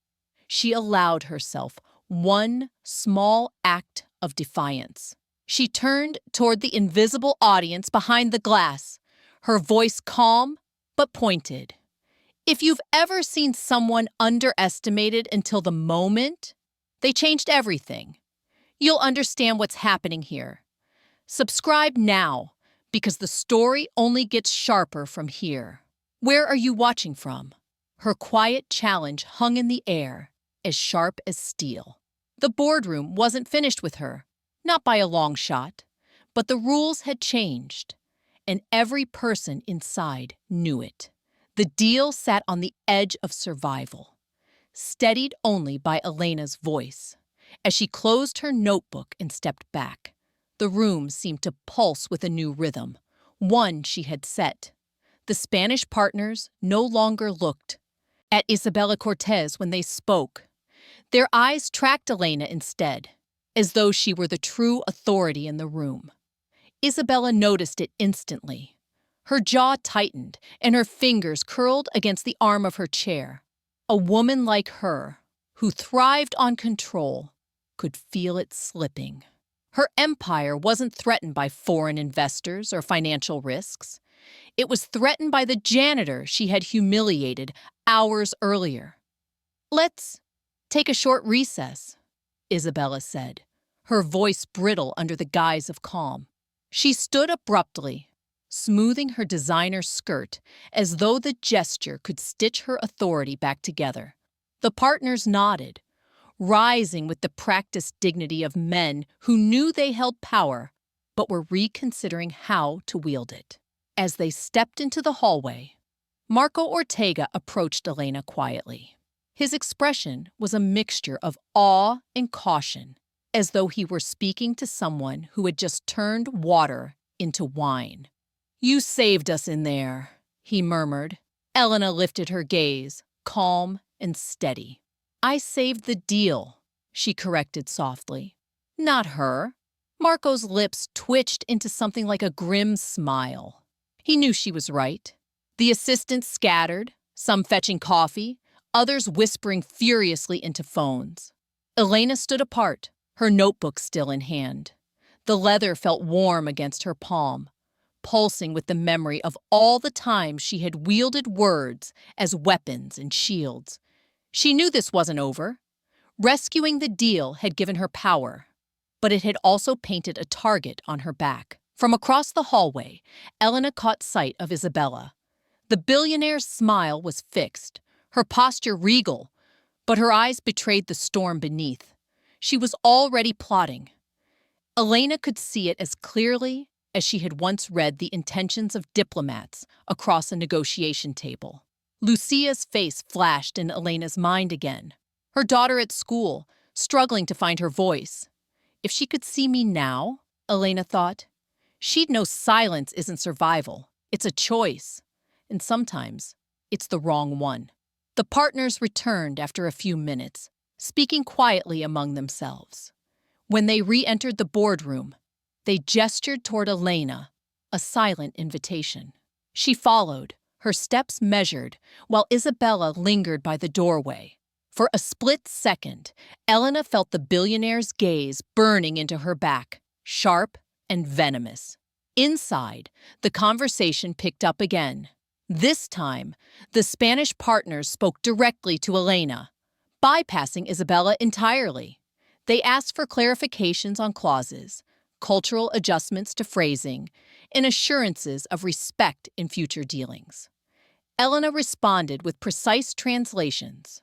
she allowed herself one small act of defiance. She turned toward the invisible audience behind the glass, her voice calm but pointed. If you've ever seen someone underestimated until the moment they changed everything, you'll understand what's happening here. Subscribe now, because the story only gets sharper from here. Where are you watching from? Her quiet challenge hung in the air, as sharp as steel. The boardroom wasn't finished with her, not by a long shot, but the rules had changed, and every person inside knew it. The deal sat on the edge of survival, steadied only by Elena's voice. As she closed her notebook and stepped back, the room seemed to pulse with a new rhythm, one she had set. The Spanish partners no longer looked at Isabella Cortez when they spoke. Their eyes tracked Elena instead, as though she were the true authority in the room. Isabella noticed it instantly. Her jaw tightened, and her fingers curled against the arm of her chair. A woman like her, who thrived on control, could feel it slipping. Her empire wasn't threatened by foreign investors or financial risks. It was threatened by the janitor she had humiliated hours earlier. "Let's take a short recess," Isabella said, her voice brittle under the guise of calm. She stood abruptly, smoothing her designer skirt as though the gesture could stitch her authority back together. The partners nodded, rising with the practiced dignity of men who knew they held power but were reconsidering how to wield it. As they stepped into the hallway, Marco Ortega approached Elena quietly. His expression was a mixture of awe and caution, as though he were speaking to someone who had just turned water into wine. "You saved us in there," he murmured. Elena lifted her gaze, calm and steady. "I saved the deal," she corrected softly. "Not her." Marco's lips twitched into something like a grim smile. He knew she was right. The assistants scattered, some fetching coffee, others whispering furiously into phones. Elena stood apart, her notebook still in hand. The leather felt warm against her palm, pulsing with the memory of all the times she had wielded words as weapons and shields. She knew this wasn't over. Rescuing the deal had given her power, but it had also painted a target on her back. From across the hallway, Elena caught sight of Isabella. The billionaire's smile was fixed, her posture regal, but her eyes betrayed the storm beneath. She was already plotting. Elena could see it as clearly as she had once read the intentions of diplomats across a negotiation table. Lucia's face flashed in Elena's mind again. Her daughter at school, struggling to find her voice. If she could see me now, Elena thought, she'd know silence isn't survival. It's a choice. And sometimes, it's the wrong one. The partners returned after a few minutes, speaking quietly among themselves. When they re-entered the boardroom, they gestured toward Elena, a silent invitation. She followed, her steps measured, while Isabella lingered by the doorway. For a split second, Elena felt the billionaire's gaze burning into her back. sharp and venomous. Inside, the conversation picked up again. This time, the Spanish partners spoke directly to Elena, bypassing Isabella entirely. They asked for clarifications on clauses, cultural adjustments to phrasing, and assurances of respect in future dealings. Elena responded with precise translations,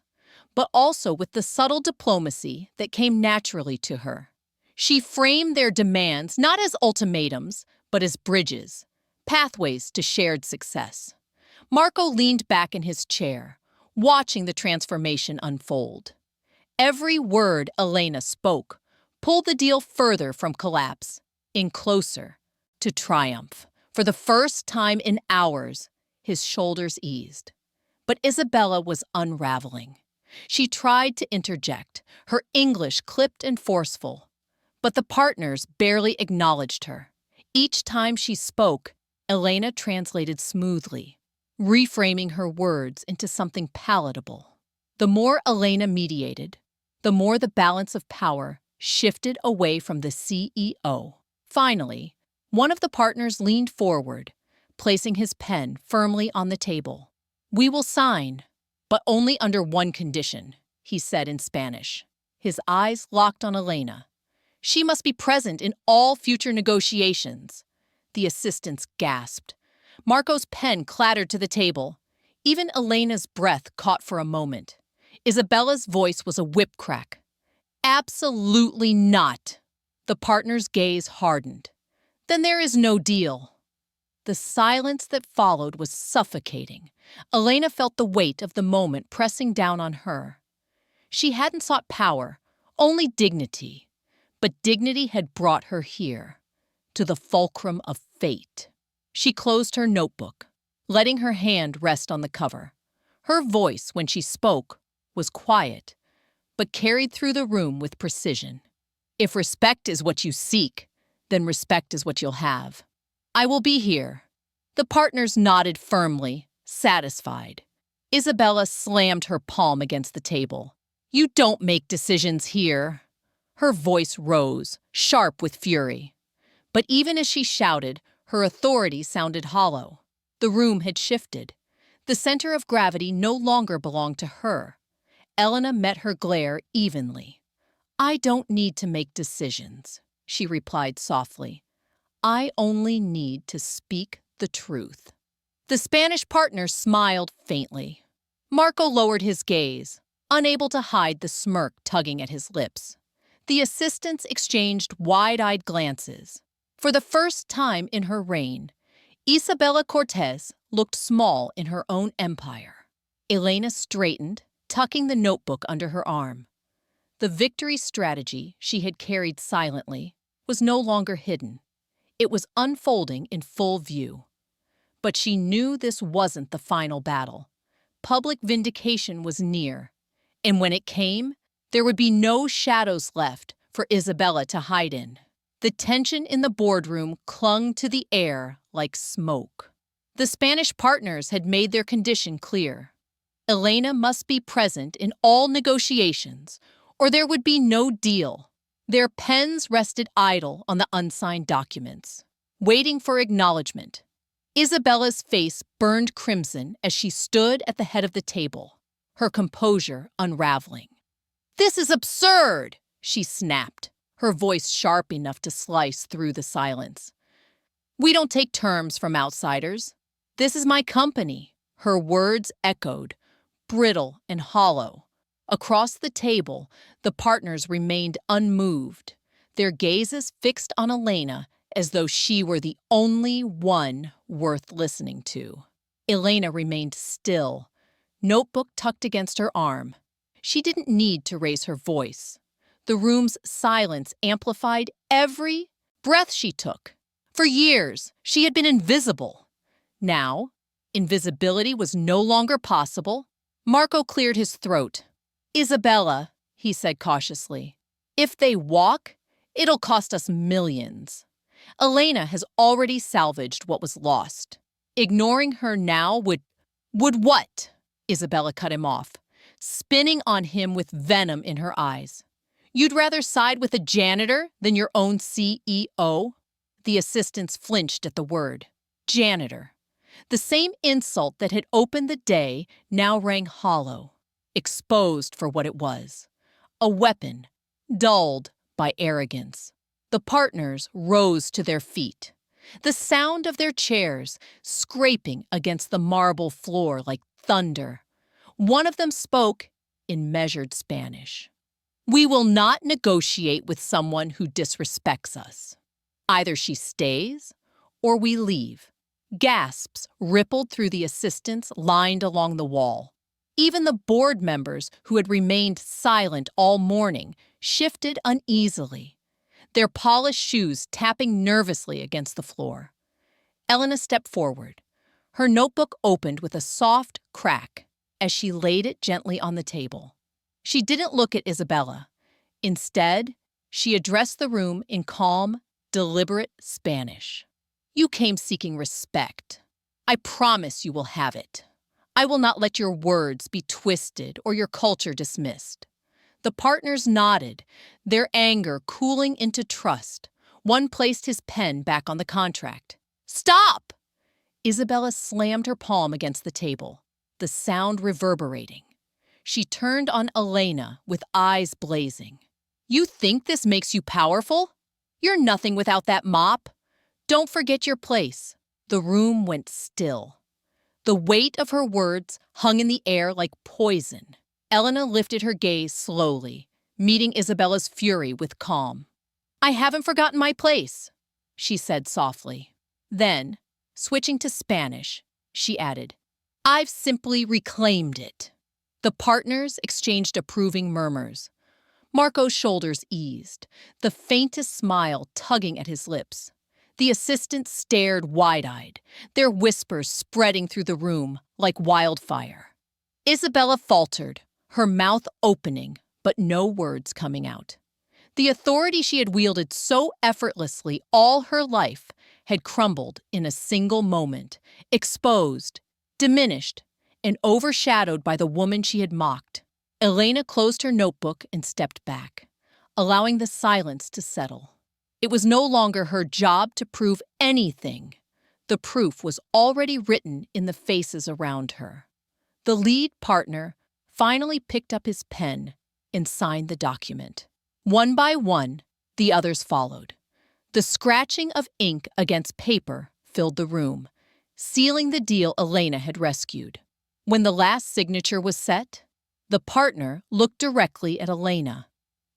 but also with the subtle diplomacy that came naturally to her. She framed their demands not as ultimatums, but as bridges, pathways to shared success. Marco leaned back in his chair, watching the transformation unfold. Every word Elena spoke pulled the deal further from collapse, in closer to triumph. For the first time in hours, his shoulders eased. But Isabella was unraveling. She tried to interject, her English clipped and forceful. But the partners barely acknowledged her. Each time she spoke, Elena translated smoothly, reframing her words into something palatable. The more Elena mediated, the more the balance of power shifted away from the CEO. Finally, one of the partners leaned forward, placing his pen firmly on the table. "We will sign, but only under one condition," he said in Spanish. His eyes locked on Elena. "She must be present in all future negotiations." The assistants gasped. Marco's pen clattered to the table. Even Elena's breath caught for a moment. Isabella's voice was a whip crack. "Absolutely not." The partner's gaze hardened. "Then there is no deal." The silence that followed was suffocating. Elena felt the weight of the moment pressing down on her. She hadn't sought power, only dignity. But dignity had brought her here, to the fulcrum of fate. She closed her notebook, letting her hand rest on the cover. Her voice, when she spoke, was quiet, but carried through the room with precision. "If respect is what you seek, then respect is what you'll have. I will be here." The partners nodded firmly, satisfied. Isabella slammed her palm against the table. "You don't make decisions here." Her voice rose, sharp with fury. But even as she shouted, her authority sounded hollow. The room had shifted. The center of gravity no longer belonged to her. Elena met her glare evenly. "I don't need to make decisions," she replied softly. "I only need to speak the truth." The Spanish partner smiled faintly. Marco lowered his gaze, unable to hide the smirk tugging at his lips. The assistants exchanged wide-eyed glances. For the first time in her reign, Isabella Cortez looked small in her own empire. Elena straightened, tucking the notebook under her arm. The victory strategy she had carried silently was no longer hidden. It was unfolding in full view. But she knew this wasn't the final battle. Public vindication was near, and when it came, there would be no shadows left for Isabella to hide in. The tension in the boardroom clung to the air like smoke. The Spanish partners had made their condition clear. Elena must be present in all negotiations, or there would be no deal. Their pens rested idle on the unsigned documents, waiting for acknowledgement. Isabella's face burned crimson as she stood at the head of the table, her composure unraveling. "This is absurd!" she snapped, her voice sharp enough to slice through the silence. "We don't take terms from outsiders. This is my company." Her words echoed, brittle and hollow. Across the table, the partners remained unmoved, their gazes fixed on Elena as though she were the only one worth listening to. Elena remained still, notebook tucked against her arm. She didn't need to raise her voice. The room's silence amplified every breath she took. For years, she had been invisible. Now, invisibility was no longer possible. Marco cleared his throat. "Isabella," he said cautiously, "if they walk, it'll cost us millions." Elena has already salvaged what was lost. Ignoring her now would what? Isabella cut him off, spinning on him with venom in her eyes. You'd rather side with a janitor than your own CEO? The assistants flinched at the word. Janitor. The same insult that had opened the day now rang hollow, exposed for what it was. A weapon, dulled by arrogance. The partners rose to their feet, the sound of their chairs scraping against the marble floor like thunder. One of them spoke in measured Spanish. We will not negotiate with someone who disrespects us. Either she stays or we leave. Gasps rippled through the assistants lined along the wall. Even the board members who had remained silent all morning shifted uneasily, their polished shoes tapping nervously against the floor. Elena stepped forward. Her notebook opened with a soft crack as she laid it gently on the table. She didn't look at Isabella. Instead, she addressed the room in calm, deliberate Spanish. You came seeking respect. I promise you will have it. I will not let your words be twisted or your culture dismissed. The partners nodded, their anger cooling into trust. One placed his pen back on the contract. Stop! Isabella slammed her palm against the table, the sound reverberating. She turned on Elena with eyes blazing. You think this makes you powerful? You're nothing without that mop. Don't forget your place. The room went still. The weight of her words hung in the air like poison. Elena lifted her gaze slowly, meeting Isabella's fury with calm. I haven't forgotten my place, she said softly. Then, switching to Spanish, she added, I've simply reclaimed it. The partners exchanged approving murmurs. Marco's shoulders eased, the faintest smile tugging at his lips. The assistants stared wide-eyed, their whispers spreading through the room like wildfire. Isabella faltered, her mouth opening, but no words coming out. The authority she had wielded so effortlessly all her life had crumbled in a single moment, exposed, diminished, and overshadowed by the woman she had mocked. Elena closed her notebook and stepped back, allowing the silence to settle. It was no longer her job to prove anything. The proof was already written in the faces around her. The lead partner finally picked up his pen and signed the document. One by one, the others followed. The scratching of ink against paper filled the room, sealing the deal Elena had rescued. When the last signature was set, the partner looked directly at Elena.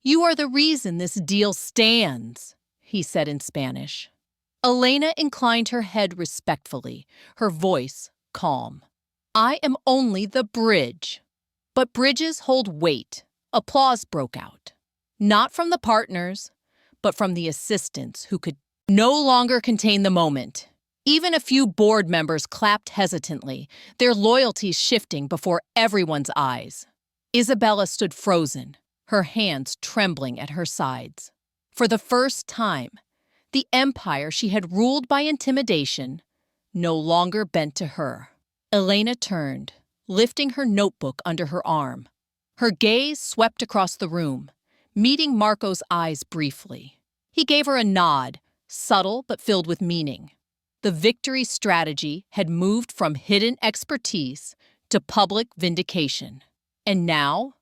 You are the reason this deal stands, he said in Spanish. Elena inclined her head respectfully, her voice calm. I am only the bridge. But bridges hold weight. Applause broke out. Not from the partners, but from the assistants who could no longer contain the moment. Even a few board members clapped hesitantly, their loyalties shifting before everyone's eyes. Isabella stood frozen, her hands trembling at her sides. For the first time, the empire she had ruled by intimidation no longer bent to her. Elena turned, lifting her notebook under her arm. Her gaze swept across the room, meeting Marco's eyes briefly. He gave her a nod, subtle but filled with meaning. The victory strategy had moved from hidden expertise to public vindication. And now,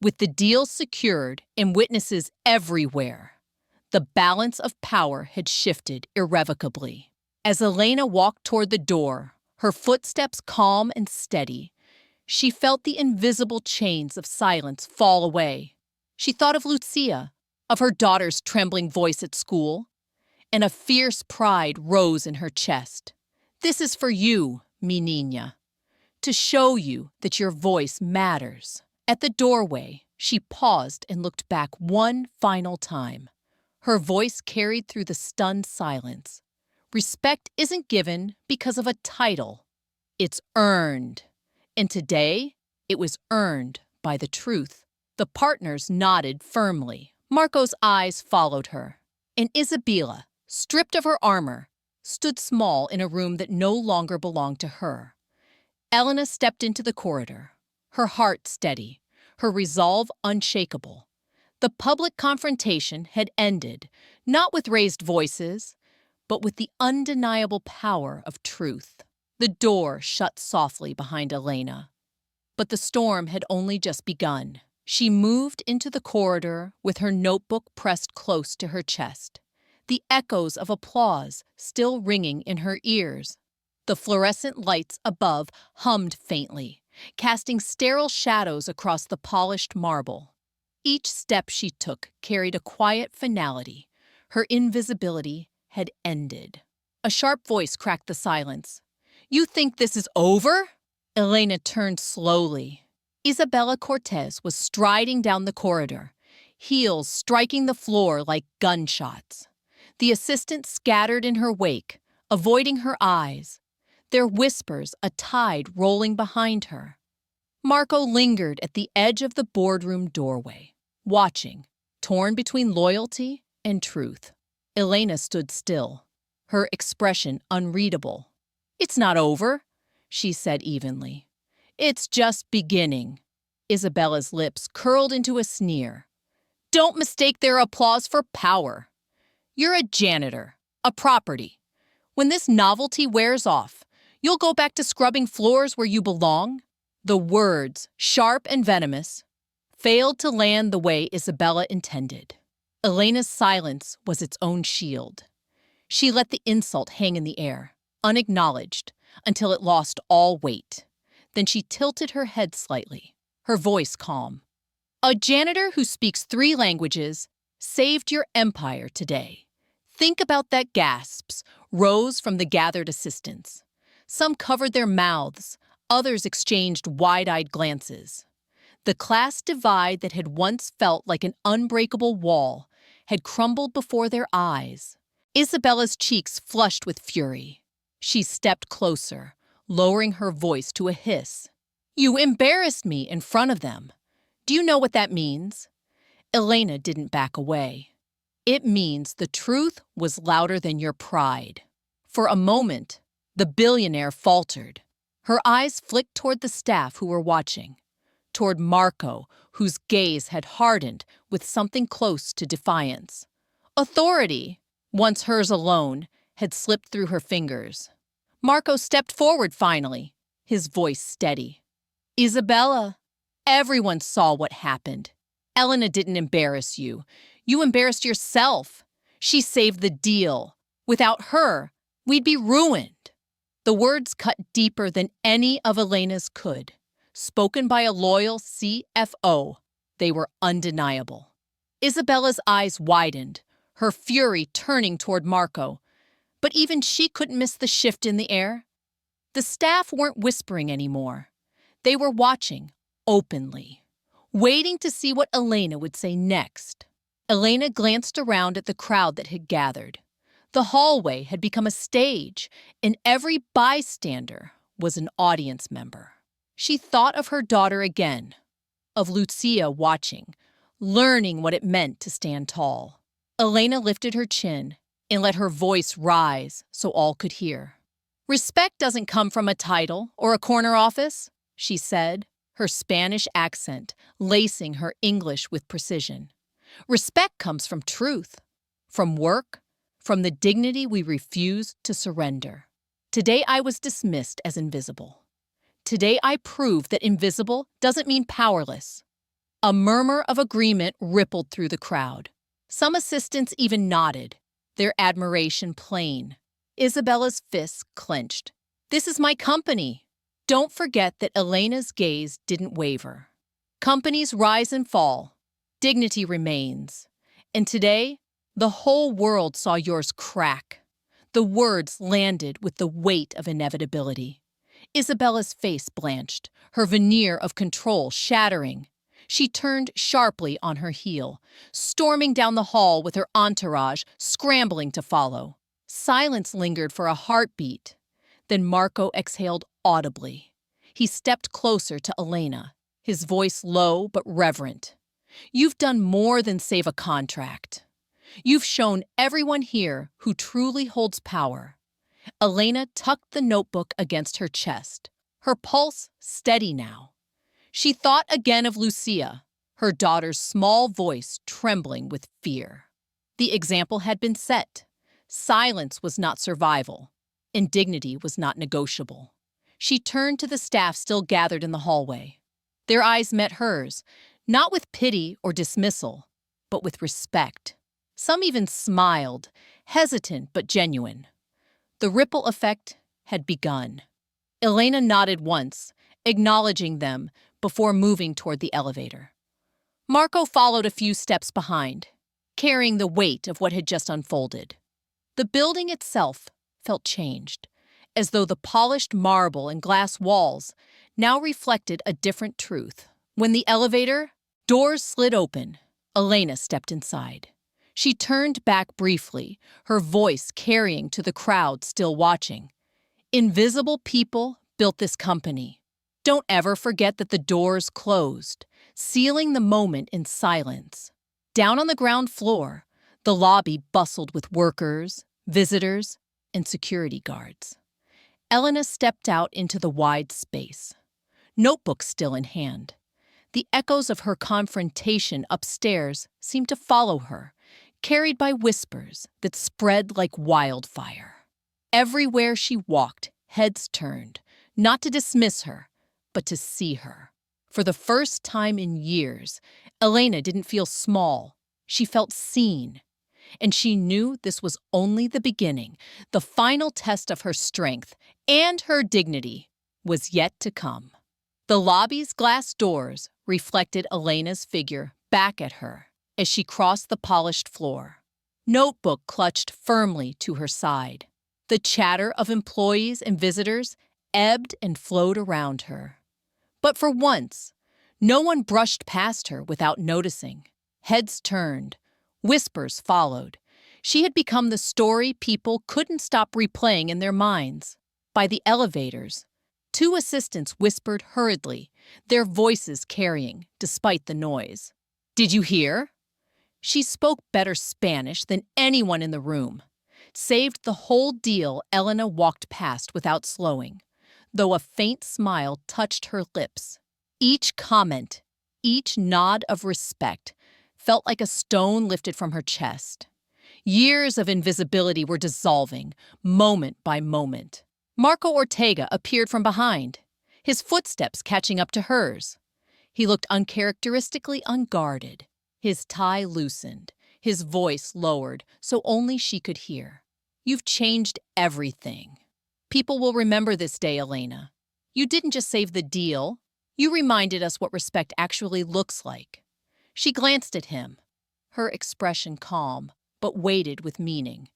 with the deal secured and witnesses everywhere, the balance of power had shifted irrevocably. As Elena walked toward the door, her footsteps calm and steady, she felt the invisible chains of silence fall away. She thought of Lucia, of her daughter's trembling voice at school, and a fierce pride rose in her chest. This is for you, mi niña, to show you that your voice matters. At the doorway, she paused and looked back one final time. Her voice carried through the stunned silence. Respect isn't given because of a title. It's earned. And today, it was earned by the truth. The partners nodded firmly. Marco's eyes followed her. And Isabella, stripped of her armor, stood small in a room that no longer belonged to her. Elena stepped into the corridor, her heart steady, her resolve unshakable. The public confrontation had ended, not with raised voices, but with the undeniable power of truth. The door shut softly behind Elena. But the storm had only just begun. She moved into the corridor with her notebook pressed close to her chest, the echoes of applause still ringing in her ears. The fluorescent lights above hummed faintly, casting sterile shadows across the polished marble. Each step she took carried a quiet finality. Her invisibility had ended. A sharp voice cracked the silence. "You think this is over?" Elena turned slowly. Isabella Cortez was striding down the corridor, heels striking the floor like gunshots. The assistant scattered in her wake, avoiding her eyes, their whispers a tide rolling behind her. Marco lingered at the edge of the boardroom doorway, watching, torn between loyalty and truth. Elena stood still, her expression unreadable. "It's not over," she said evenly. "It's just beginning." Isabella's lips curled into a sneer. "Don't mistake their applause for power. You're a janitor, a property. When this novelty wears off, you'll go back to scrubbing floors where you belong." The words, sharp and venomous, failed to land the way Isabella intended. Elena's silence was its own shield. She let the insult hang in the air, unacknowledged, until it lost all weight. Then she tilted her head slightly, her voice calm. "A janitor who speaks 3 languages saved your empire today. Think about that." Gasps rose from the gathered assistants. Some covered their mouths, others exchanged wide-eyed glances. The class divide that had once felt like an unbreakable wall had crumbled before their eyes. Isabella's cheeks flushed with fury. She stepped closer, lowering her voice to a hiss. "You embarrassed me in front of them. Do you know what that means?" Elena didn't back away. "It means the truth was louder than your pride." For a moment, the billionaire faltered. Her eyes flicked toward the staff who were watching, toward Marco, whose gaze had hardened with something close to defiance. Authority, once hers alone, had slipped through her fingers. Marco stepped forward finally, his voice steady. "Isabella, everyone saw what happened. Elena didn't embarrass you. You embarrassed yourself. She saved the deal. Without her, we'd be ruined." The words cut deeper than any of Elena's could. Spoken by a loyal CFO, they were undeniable. Isabella's eyes widened, her fury turning toward Marco. But even she couldn't miss the shift in the air. The staff weren't whispering anymore. They were watching, openly, waiting to see what Elena would say next. Elena glanced around at the crowd that had gathered. The hallway had become a stage, and every bystander was an audience member. She thought of her daughter again, of Lucia watching, learning what it meant to stand tall. Elena lifted her chin and let her voice rise so all could hear. "Respect doesn't come from a title or a corner office," she said, her Spanish accent lacing her English with precision. "Respect comes from truth, from work, from the dignity we refuse to surrender. Today I was dismissed as invisible. Today I proved that invisible doesn't mean powerless." A murmur of agreement rippled through the crowd. Some assistants even nodded, their admiration plain. Isabella's fists clenched. "This is my company." Don't forget that Elena's gaze didn't waver. Companies rise and fall. Dignity remains. And today, the whole world saw yours crack. The words landed with the weight of inevitability. Isabella's face blanched, her veneer of control shattering. She turned sharply on her heel, storming down the hall with her entourage scrambling to follow. Silence lingered for a heartbeat. Then Marco exhaled audibly. He stepped closer to Elena, his voice low but reverent. "You've done more than save a contract. You've shown everyone here who truly holds power." Elena tucked the notebook against her chest, her pulse steady now. She thought again of Lucia, her daughter's small voice trembling with fear. The example had been set. Silence was not survival. Indignity was not negotiable. She turned to the staff still gathered in the hallway. Their eyes met hers, not with pity or dismissal, but with respect. Some even smiled, hesitant but genuine. The ripple effect had begun. Elena nodded once, acknowledging them before moving toward the elevator. Marco followed a few steps behind, carrying the weight of what had just unfolded. The building itself felt changed, as though the polished marble and glass walls now reflected a different truth. When the elevator doors slid open, Elena stepped inside. She turned back briefly, her voice carrying to the crowd still watching. Invisible people built this company. Don't ever forget that the doors closed, sealing the moment in silence. Down on the ground floor, the lobby bustled with workers, visitors, and security guards. Elena stepped out into the wide space, notebook still in hand. The echoes of her confrontation upstairs seemed to follow her, carried by whispers that spread like wildfire. Everywhere she walked, heads turned, not to dismiss her, but to see her. For the first time in years, Elena didn't feel small. She felt seen. And she knew this was only the beginning. The final test of her strength and her dignity was yet to come. The lobby's glass doors reflected Elena's figure back at her as she crossed the polished floor. Notebook clutched firmly to her side. The chatter of employees and visitors ebbed and flowed around her. But for once, no one brushed past her without noticing. Heads turned. Whispers followed. She had become the story people couldn't stop replaying in their minds. By the elevators, two assistants whispered hurriedly, their voices carrying, despite the noise. "Did you hear?" She spoke better Spanish than anyone in the room. Saved the whole deal, Elena walked past without slowing, though a faint smile touched her lips. Each comment, each nod of respect, felt like a stone lifted from her chest. Years of invisibility were dissolving, moment by moment. Marco Ortega appeared from behind, his footsteps catching up to hers. He looked uncharacteristically unguarded. His tie loosened, his voice lowered so only she could hear. "You've changed everything. People will remember this day, Elena. You didn't just save the deal. You reminded us what respect actually looks like." She glanced at him, her expression calm, but weighted with meaning.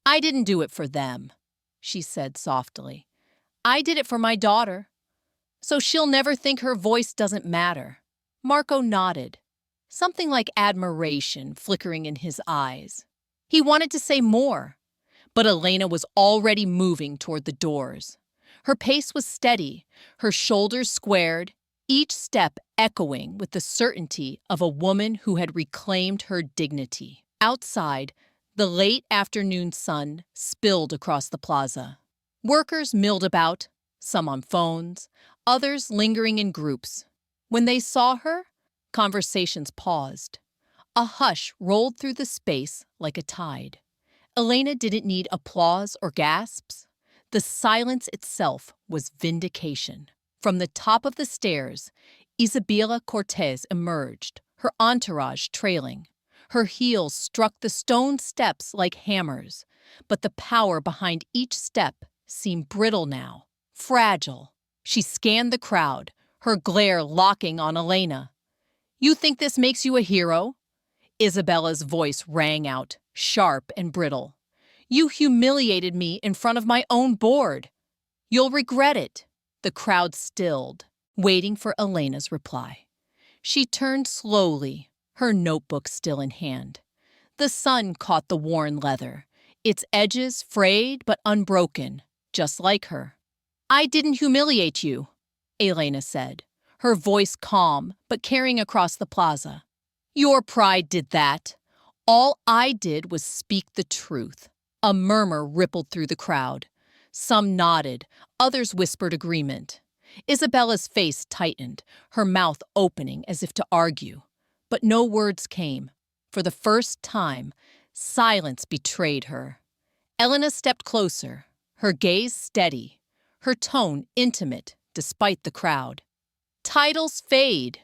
"I didn't do it for them," she said softly. "I did it for my daughter, so she'll never think her voice doesn't matter." Marco nodded, something like admiration flickering in his eyes. He wanted to say more, but Elena was already moving toward the doors. Her pace was steady, her shoulders squared, each step echoing with the certainty of a woman who had reclaimed her dignity. Outside, the late afternoon sun spilled across the plaza. Workers milled about, some on phones, others lingering in groups. When they saw her, conversations paused. A hush rolled through the space like a tide. Elena didn't need applause or gasps. The silence itself was vindication. From the top of the stairs, Isabela Cortez emerged, her entourage trailing. Her heels struck the stone steps like hammers, but the power behind each step seemed brittle now, fragile. She scanned the crowd, her glare locking on Elena. "You think this makes you a hero?" Isabella's voice rang out, sharp and brittle. "You humiliated me in front of my own board. You'll regret it." The crowd stilled, waiting for Elena's reply. She turned slowly, her notebook still in hand. The sun caught the worn leather, its edges frayed but unbroken, just like her. "I didn't humiliate you," Elena said, her voice calm but carrying across the plaza. "Your pride did that. All I did was speak the truth." A murmur rippled through the crowd. Some nodded, others whispered agreement. Isabella's face tightened, her mouth opening as if to argue. But no words came. For the first time, silence betrayed her. Elena stepped closer, her gaze steady, her tone intimate despite the crowd. Titles fade,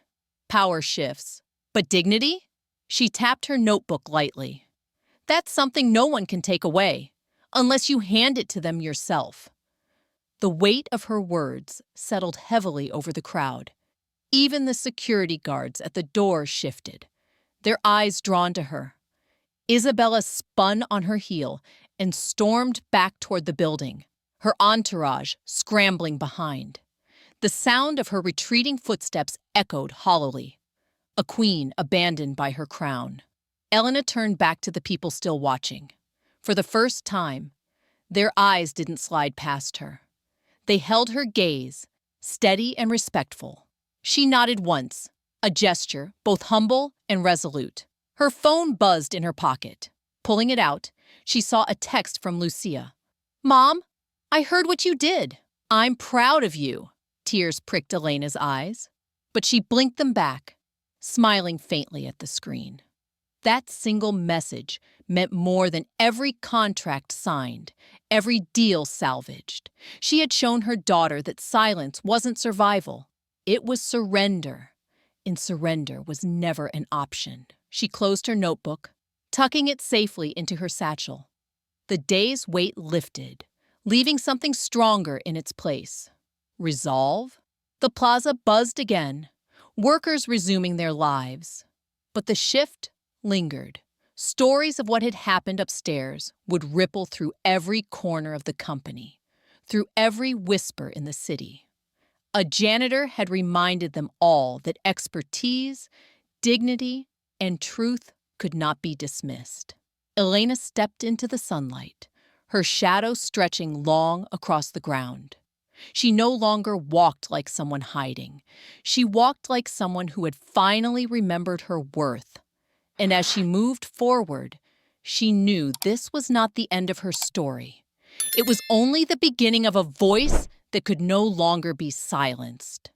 power shifts, but dignity? She tapped her notebook lightly. That's something no one can take away, unless you hand it to them yourself. The weight of her words settled heavily over the crowd. Even the security guards at the door shifted, their eyes drawn to her. Isabella spun on her heel and stormed back toward the building, her entourage scrambling behind. The sound of her retreating footsteps echoed hollowly, a queen abandoned by her crown. Elena turned back to the people still watching. For the first time, their eyes didn't slide past her. They held her gaze, steady and respectful. She nodded once, a gesture both humble and resolute. Her phone buzzed in her pocket. Pulling it out, she saw a text from Lucia. "Mom, I heard what you did. I'm proud of you." Tears pricked Elena's eyes, but she blinked them back, smiling faintly at the screen. That single message meant more than every contract signed, every deal salvaged. She had shown her daughter that silence wasn't survival. It was surrender. And surrender was never an option. She closed her notebook, tucking it safely into her satchel. The day's weight lifted, leaving something stronger in its place. Resolve? The plaza buzzed again, workers resuming their lives. But the shift lingered. Stories of what had happened upstairs would ripple through every corner of the company, through every whisper in the city. A janitor had reminded them all that expertise, dignity, and truth could not be dismissed. Elena stepped into the sunlight, her shadow stretching long across the ground. She no longer walked like someone hiding. She walked like someone who had finally remembered her worth. And as she moved forward, she knew this was not the end of her story. It was only the beginning of a voice that could no longer be silenced.